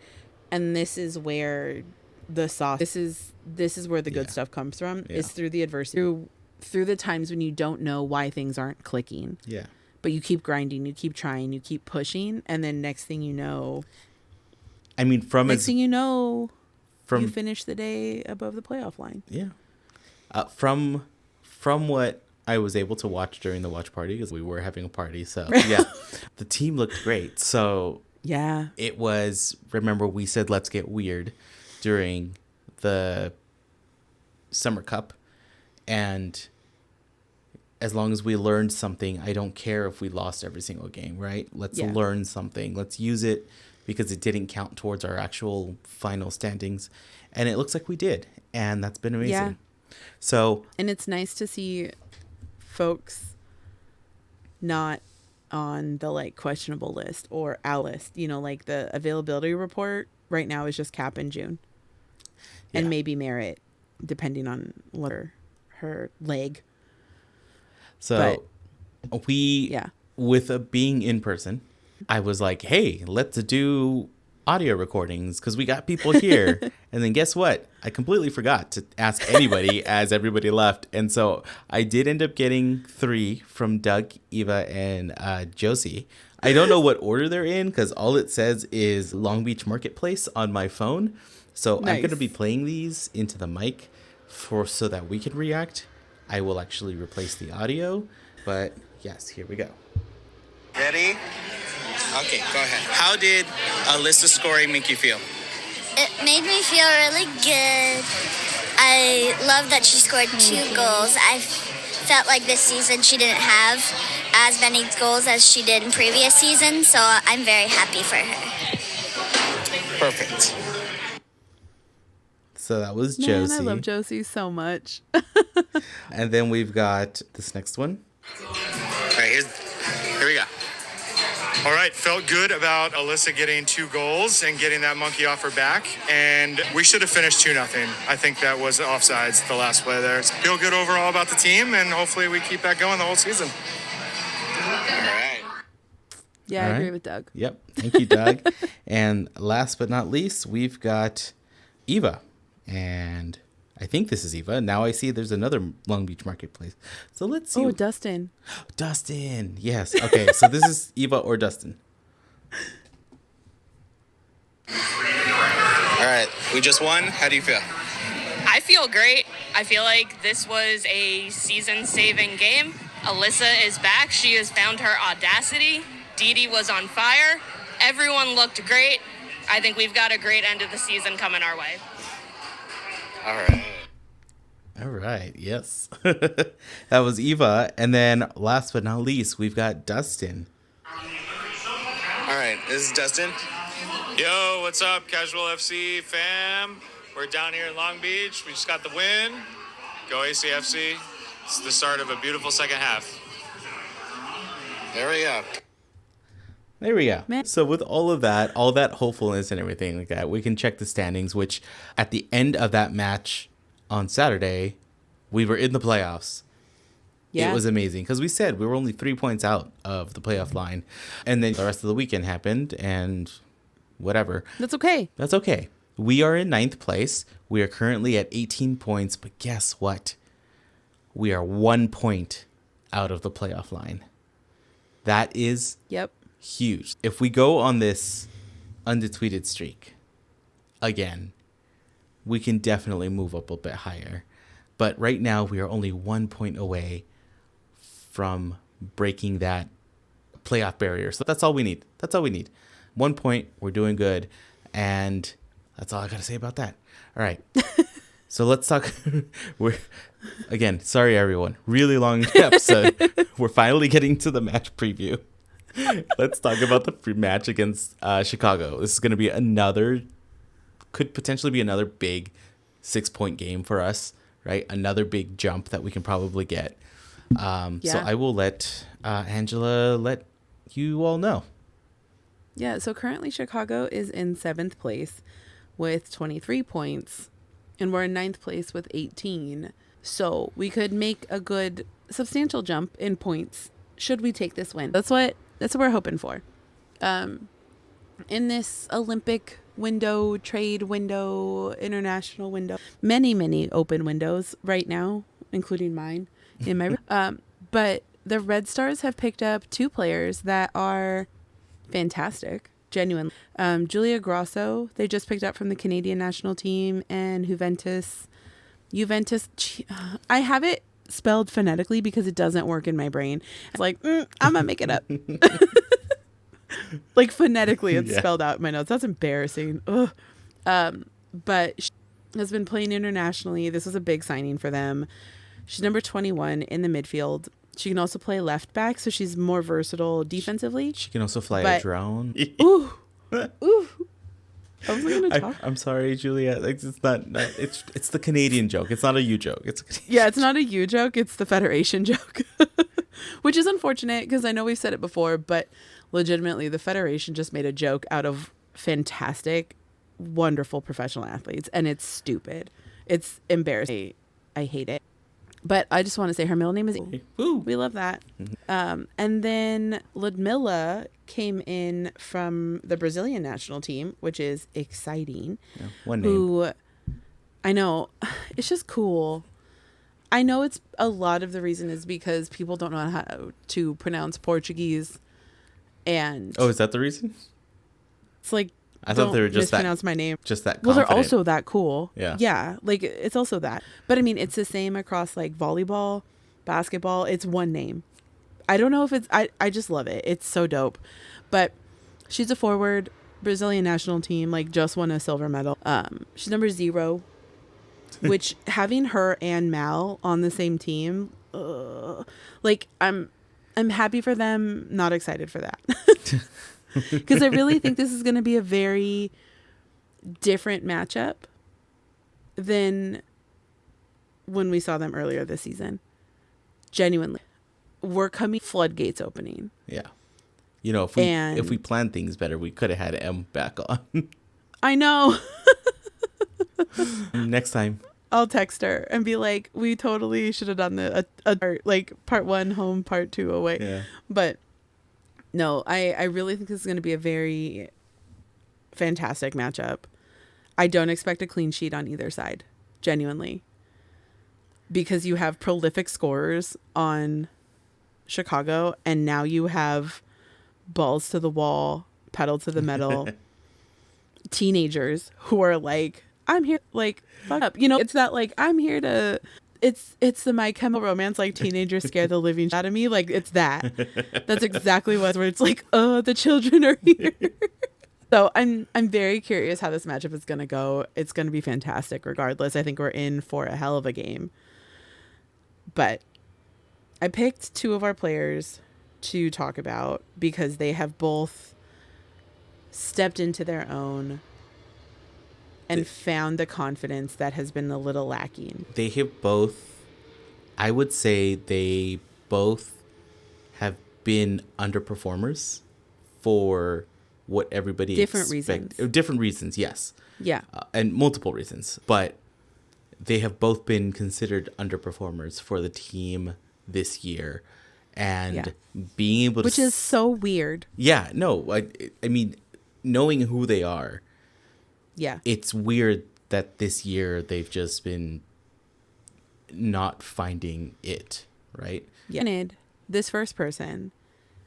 And this is where the sauce, this is where the good stuff comes from, is through the adversity, through the times when you don't know why things aren't clicking. Yeah. But you keep grinding, you keep trying, you keep pushing. And then next thing you know, I mean, you finish the day above the playoff line. Yeah. From what I was able to watch during the watch party, because we were having a party, so yeah, the team looked great. So yeah, it was. Remember, we said let's get weird during the Summer Cup, and as long as we learned something, I don't care if we lost every single game. Right? Let's learn something. Let's use it because it didn't count towards our actual final standings, and it looks like we did, and that's been amazing. Yeah. So, and it's nice to see folks not on the like questionable list or out list. You know, like the availability report right now is just Cap in June, and maybe Merritt, depending on what her leg. So with being in person, I was like, hey, let's do audio recordings because we got people here. And then guess what? I completely forgot to ask anybody as everybody left. And so I did end up getting 3 from Doug, Eva, and Josie. I don't know what order they're in because all it says is Long Beach Marketplace on my phone. So I'm going to be playing these into the mic so that we can react. I will actually replace the audio. But yes, here we go. Ready? Okay, go ahead. How did Alyssa scoring make you feel? It made me feel really good. I love that she scored 2 goals. I felt like this season she didn't have as many goals as she did in previous seasons, so I'm very happy for her. Perfect. So that was Josie. Man, I love Josie so much. And then we've got this next one. All right, here we go. All right, felt good about Alyssa getting 2 goals and getting that monkey off her back. And we should have finished 2-0. I think that was offsides the last play there. Feel good overall about the team, and hopefully we keep that going the whole season. All right. Yeah, I agree with Doug. Yep. Thank you, Doug. And last but not least, we've got Eva. And I think this is Eva. Now I see there's another Long Beach Marketplace. So let's see. Oh, Dustin. Dustin. Yes. Okay. So this is Eva or Dustin. All right. We just won. How do you feel? I feel great. I feel like this was a season-saving game. Alyssa is back. She has found her audacity. Didi was on fire. Everyone looked great. I think we've got a great end of the season coming our way. All right. Yes. That was Eva. And then last but not least, we've got Dustin. All right. This is Dustin. Yo, what's up, Casual FC fam? We're down here in Long Beach. We just got the win. Go ACFC. It's the start of a beautiful second half. There we go. There we go. So with all that hopefulness and everything like that, we can check the standings, which at the end of that match on Saturday, we were in the playoffs. Yeah. It was amazing because we said we were only 3 points out of the playoff line. And then the rest of the weekend happened and whatever. That's okay. That's okay. We are in 9th place. We are currently at 18 points. But guess what? We are 1 point out of the playoff line. That is huge. If we go on this undetweeted streak again, we can definitely move up a bit higher. But right now, we are only 1 point away from breaking that playoff barrier. So that's all we need. 1 point. We're doing good. And that's all I got to say about that. All right. So let's talk. Again, sorry, everyone. Really long episode. We're finally getting to the match preview. Let's talk about the match against Chicago. This is going to be could potentially be another big 6-point game for us, right? Another big jump that we can probably get. So I will let Angela let you all know. Yeah, so currently Chicago is in 7th place with 23 points. and we're in 9th place with 18. So we could make a good substantial jump in points should we take this win. That's what we're hoping for. In this Olympic window, trade window, international window, many open windows right now, including mine in my but the Red Stars have picked up 2 players that are fantastic, genuinely. Julia Grosso, they just picked up from the Canadian national team, and Juventus, I have it spelled phonetically because it doesn't work in my brain. It's like, I'm gonna make it up. Like phonetically it's spelled out in my notes. That's embarrassing. Ugh. But she has been playing internationally. This was a big signing for them. She's number 21 in the midfield. She can also play left back, so she's more versatile defensively. She can also fly a drone. Ooh. I was going to talk. I'm sorry, Julia. Like, it's not it's the Canadian joke. It's not a you joke. It's not a you joke. It's the Federation joke, which is unfortunate because I know we've said it before, but legitimately the Federation just made a joke out of fantastic, wonderful professional athletes, and it's stupid. It's embarrassing. I hate it. But I just want to say her middle name is Woo. We love that. And then Ludmilla came in from the Brazilian national team, which is exciting. Yeah, one name. I know, it's just cool. I know it's a lot of the reason is because people don't know how to pronounce Portuguese. And is that the reason? It's like, I thought they were just mispronounce my name. Just that Well, confident. they're also that cool. Yeah. Like it's also that. But I mean, it's the same across like volleyball, basketball. It's one name. I don't know if it's, I just love it. It's so dope. But she's a forward, Brazilian national team, like just won a silver medal. She's number 0, which having her and Mal on the same team, like I'm happy for them, not excited for that. Because I really think this is going to be a very different matchup than when we saw them earlier this season. Genuinely. We're coming floodgates opening. Yeah. You know, if we planned things better, we could have had M back on. I know. Next time. I'll text her and be like, we totally should have done part 1 home, part 2 away. Yeah. But no, I really think this is going to be a very fantastic matchup. I don't expect a clean sheet on either side, genuinely. Because you have prolific scorers on Chicago, and now you have balls to the wall, pedal to the metal, teenagers who are like, I'm here, like, fuck up. You know, it's that, like, I'm here to... It's the My Chemical Romance, like, teenagers scare the living shit out of me. Like, it's that. That's exactly where it's like, the children are here. So I'm very curious how this matchup is going to go. It's going to be fantastic regardless. I think we're in for a hell of a game. But I picked 2 of our players to talk about because they have both stepped into their own and found the confidence that has been a little lacking. They have both, I would say they both have been underperformers for what everybody Different reasons. Different reasons, yes. Yeah. And multiple reasons. But they have both been considered underperformers for the team this year. And being able to... Which is so weird. Yeah, no. I mean, knowing who they are... Yeah. It's weird that this year they've just been not finding it, right? Yeah. Granted, this first person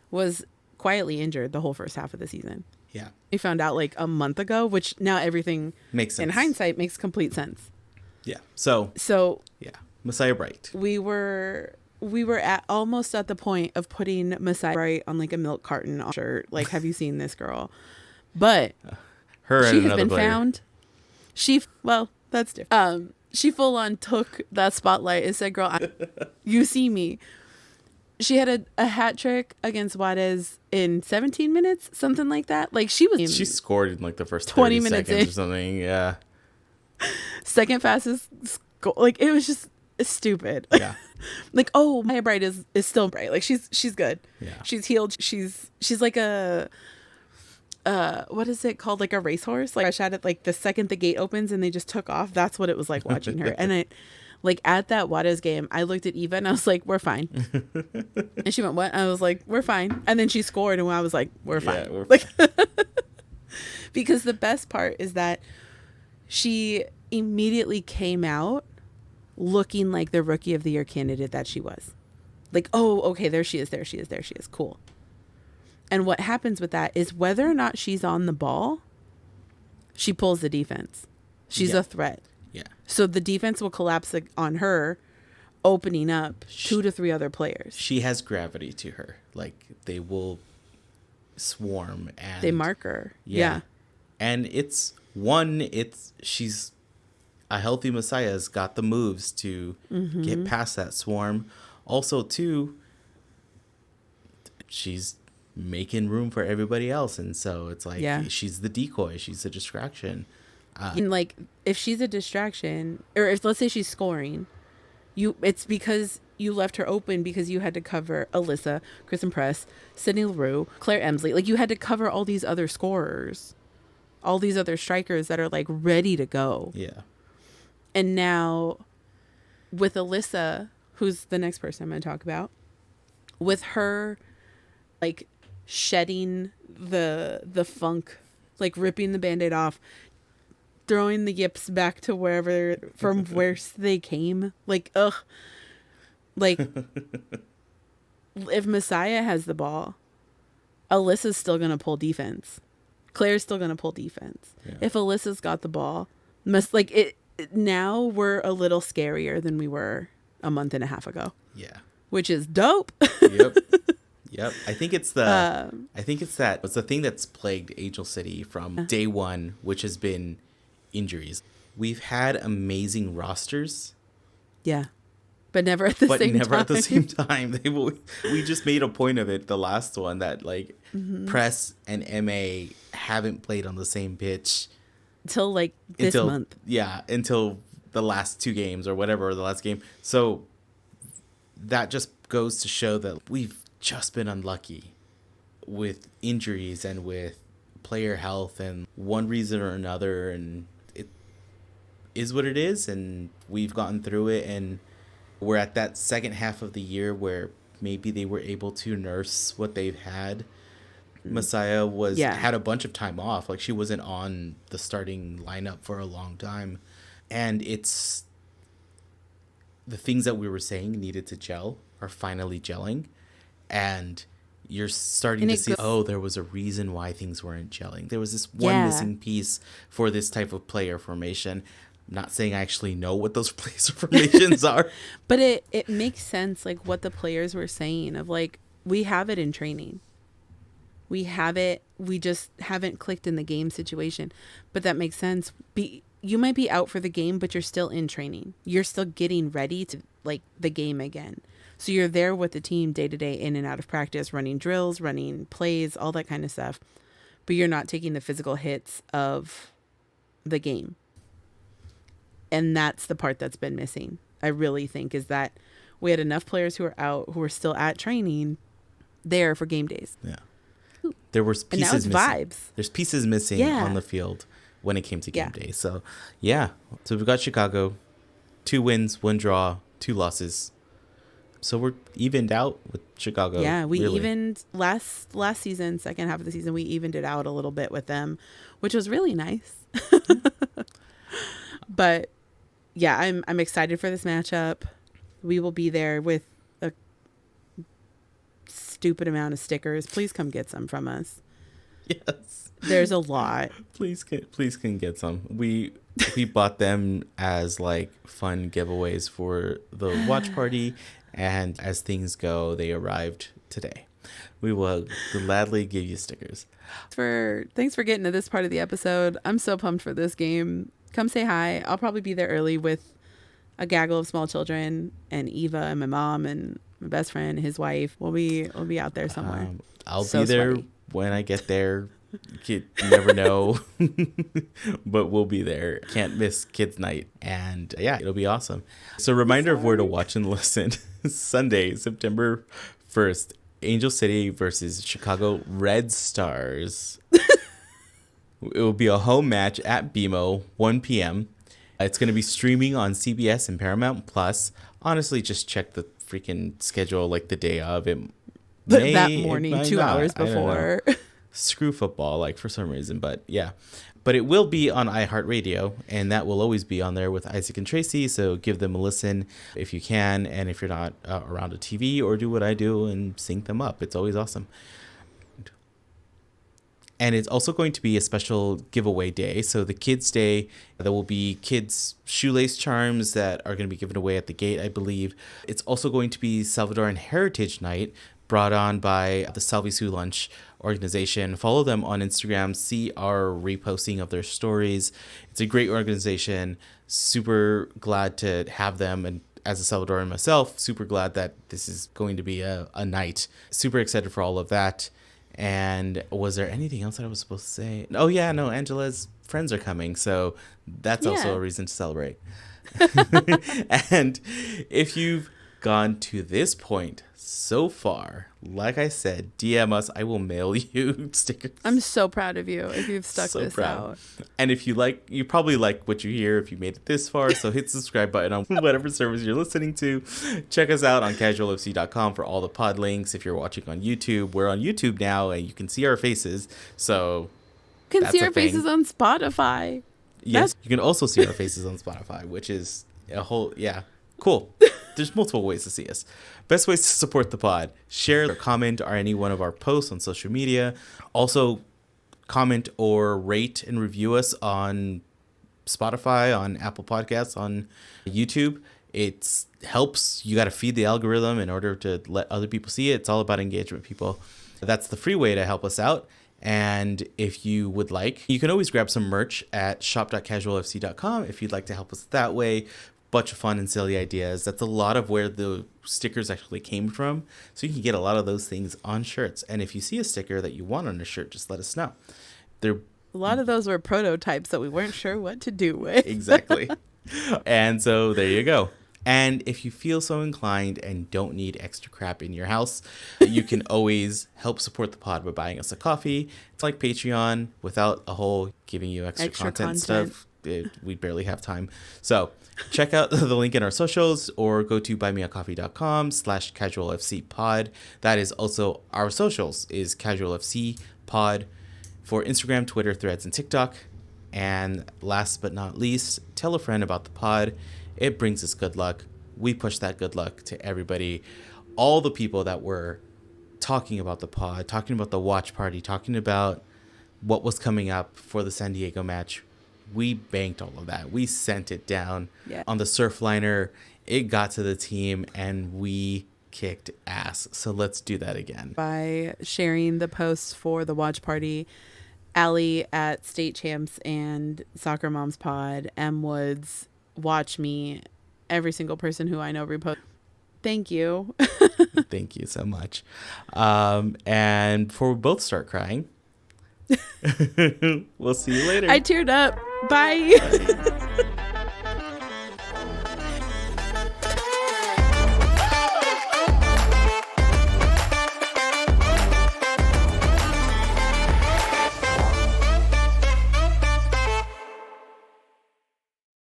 was quietly injured the whole first half of the season. Yeah. We found out like a month ago, which now everything makes sense. In hindsight makes complete sense. Yeah. So yeah, Messiah Bright. We were almost at the point of putting Messiah Bright on like a milk carton shirt. Like, have you seen this girl? But her she and has another been player. found. That's different. She full on took that spotlight and said, "Girl, you see me." She had a hat trick against Juarez in 17 minutes, something like that. Like she scored in like the first 20 minutes minutes or something. Yeah. Second fastest goal. Like it was just stupid. Yeah. Like, Maya Bright is still bright. Like she's good. Yeah. She's healed. She's like what is it called? Like a racehorse? Like I shot it like the second the gate opens and they just took off. That's what it was like watching her. And I like at that Juarez game, I looked at Eva and I was like, we're fine. And she went, what? I was like, we're fine. And then she scored and I was like, we're fine. Yeah, we're like, because the best part is that she immediately came out looking like the Rookie of the Year candidate that she was. Like, oh, okay, there she is, there she is, there she is. Cool. And what happens with that is whether or not she's on the ball, she pulls the defense. She's a threat. Yeah. So the defense will collapse on her, opening up 2 to 3 other players. She has gravity to her. Like, they will swarm and they mark her. Yeah. And she's a healthy Messiah's got the moves to get past that swarm. Also, too, she's making room for everybody else. And so it's like, she's the decoy. She's the distraction. And like, if she's a distraction, or if let's say she's scoring, it's because you left her open because you had to cover Alyssa, Kristen Press, Sydney Leroux, Claire Emsley. Like, you had to cover all these other scorers, all these other strikers that are like ready to go. Yeah. And now with Alyssa, who's the next person I'm going to talk about, with her like shedding the funk, like ripping the Band-Aid off, throwing the yips back to where they came. Like, ugh. Like, if Messiah has the ball, Alyssa's still going to pull defense. Claire's still going to pull defense. Yeah. If Alyssa's got the ball, now we're a little scarier than we were a month and a half ago. Yeah. Which is dope. Yep. I think it's the thing that's plagued Angel City from day one, which has been injuries. We've had amazing rosters. Yeah. But never at the same time. We just made a point of it, the last one, that like Press and MA haven't played on the same pitch until this month. Yeah, until the last 2 games or whatever, the last game. So that just goes to show that we've just been unlucky with injuries and with player health and one reason or another, and it is what it is, and we've gotten through it, and we're at that second half of the year where maybe they were able to nurse what they've had. Messiah had a bunch of time off. Like, she wasn't on the starting lineup for a long time. And it's the things that we were saying needed to gel are finally gelling. And you're starting to see, there was a reason why things weren't gelling. There was this one missing piece for this type of player formation. I'm not saying I actually know what those player formations are. But it makes sense, like, what the players were saying of, like, we have it in training. We have it. We just haven't clicked in the game situation. But that makes sense. You might be out for the game, but you're still in training. You're still getting ready to, like, the game again. So you're there with the team day to day, in and out of practice, running drills, running plays, all that kind of stuff. But you're not taking the physical hits of the game. And that's the part that's been missing, I really think, is that we had enough players who are out, who are still at training there for game days. Yeah. There were pieces and now it's missing. Vibes. There's pieces missing on the field when it came to game day. So, So we've got Chicago, 2 wins, 1 draw, 2 losses. So we're evened out with Chicago. Yeah, we evened last season, second half of the season, we evened it out a little bit with them, which was really nice. But yeah, I'm excited for this matchup. We will be there with a stupid amount of stickers. Please come get some from us. Yes. There's a lot. Please can get some. We bought them as like fun giveaways for the watch party, and as things go, they arrived today. We will gladly give you stickers. Thanks for getting to this part of the episode. I'm so pumped for this game. Come say hi. I'll probably be there early with a gaggle of small children and Eva and my mom and my best friend, his wife. We'll be out there somewhere. I'll be there when I get there. You never know, but we'll be there. Can't miss kids night, and it'll be awesome. So reminder of where to watch and listen. Sunday, September 1st, Angel City versus Chicago Red Stars. It will be a home match at BMO, 1 p.m. It's going to be streaming on CBS and Paramount Plus. Honestly, just check the freaking schedule like the day of. That morning, 2 hours before. Screw football, like for some reason, but yeah. But it will be on iHeartRadio, and that will always be on there with Isaac and Tracy. So give them a listen if you can, and if you're not around a TV, or do what I do and sync them up. It's always awesome. And it's also going to be a special giveaway day. So the Kids Day, there will be kids' shoelace charms that are going to be given away at the gate, I believe. It's also going to be Salvadoran Heritage Night, brought on by the Salvisu Lunch organization. Follow them on Instagram. See our reposting of their stories. It's a great organization. Super glad to have them. And as a Salvadoran myself, super glad that this is going to be a night. Super excited for all of that. And was there anything else that I was supposed to say? Oh, yeah, no, Angela's friends are coming. So that's also a reason to celebrate. And if you've gone to this point so far, like I said, DM us. I will mail you stickers. I'm so proud of you if you've stuck So this proud. out. And if you like, you probably like what you hear if you made it this far. So hit the subscribe button on whatever service you're listening to. Check us out on casualfc.com for all the pod links. If you're watching on YouTube, we're on YouTube now and you can see our faces. So You can that's see a our thing. faces on Spotify. Yes, you can also see our faces on Spotify, which is a whole, cool. There's multiple ways to see us. Best ways to support the pod: share or comment on any one of our posts on social media. Also, comment or rate and review us on Spotify, on Apple Podcasts, on YouTube. It helps. You got to feed the algorithm in order to let other people see it. It's all about engagement, people. That's the free way to help us out. And if you would like, you can always grab some merch at shop.casualfc.com if you'd like to help us that way. Bunch of fun and silly ideas. That's a lot of where the stickers actually came from. So you can get a lot of those things on shirts. And if you see a sticker that you want on a shirt, just let us know. A lot of those were prototypes that we weren't sure what to do with. Exactly. And so there you go. And if you feel so inclined and don't need extra crap in your house, you can always help support the pod by buying us a coffee. It's like Patreon without a whole giving you extra content stuff. We barely have time. So check out the link in our socials or go to buymeacoffee.com/casualfcpod. That is also our socials, is casualfcpod for Instagram, Twitter, Threads, and TikTok. And last but not least, tell a friend about the pod. It brings us good luck. We push that good luck to everybody. All the people that were talking about the pod, talking about the watch party, talking about what was coming up for the San Diego match. We banked all of that. We sent it down on the Surfliner. It got to the team and we kicked ass. So let's do that again. By sharing the posts for the watch party, Allie at State Champs and Soccer Moms Pod, M Woods, Watch Me, every single person who I know repost. Thank you. Thank you so much. And before we both start crying, we'll see you later. I teared up. Bye. Bye.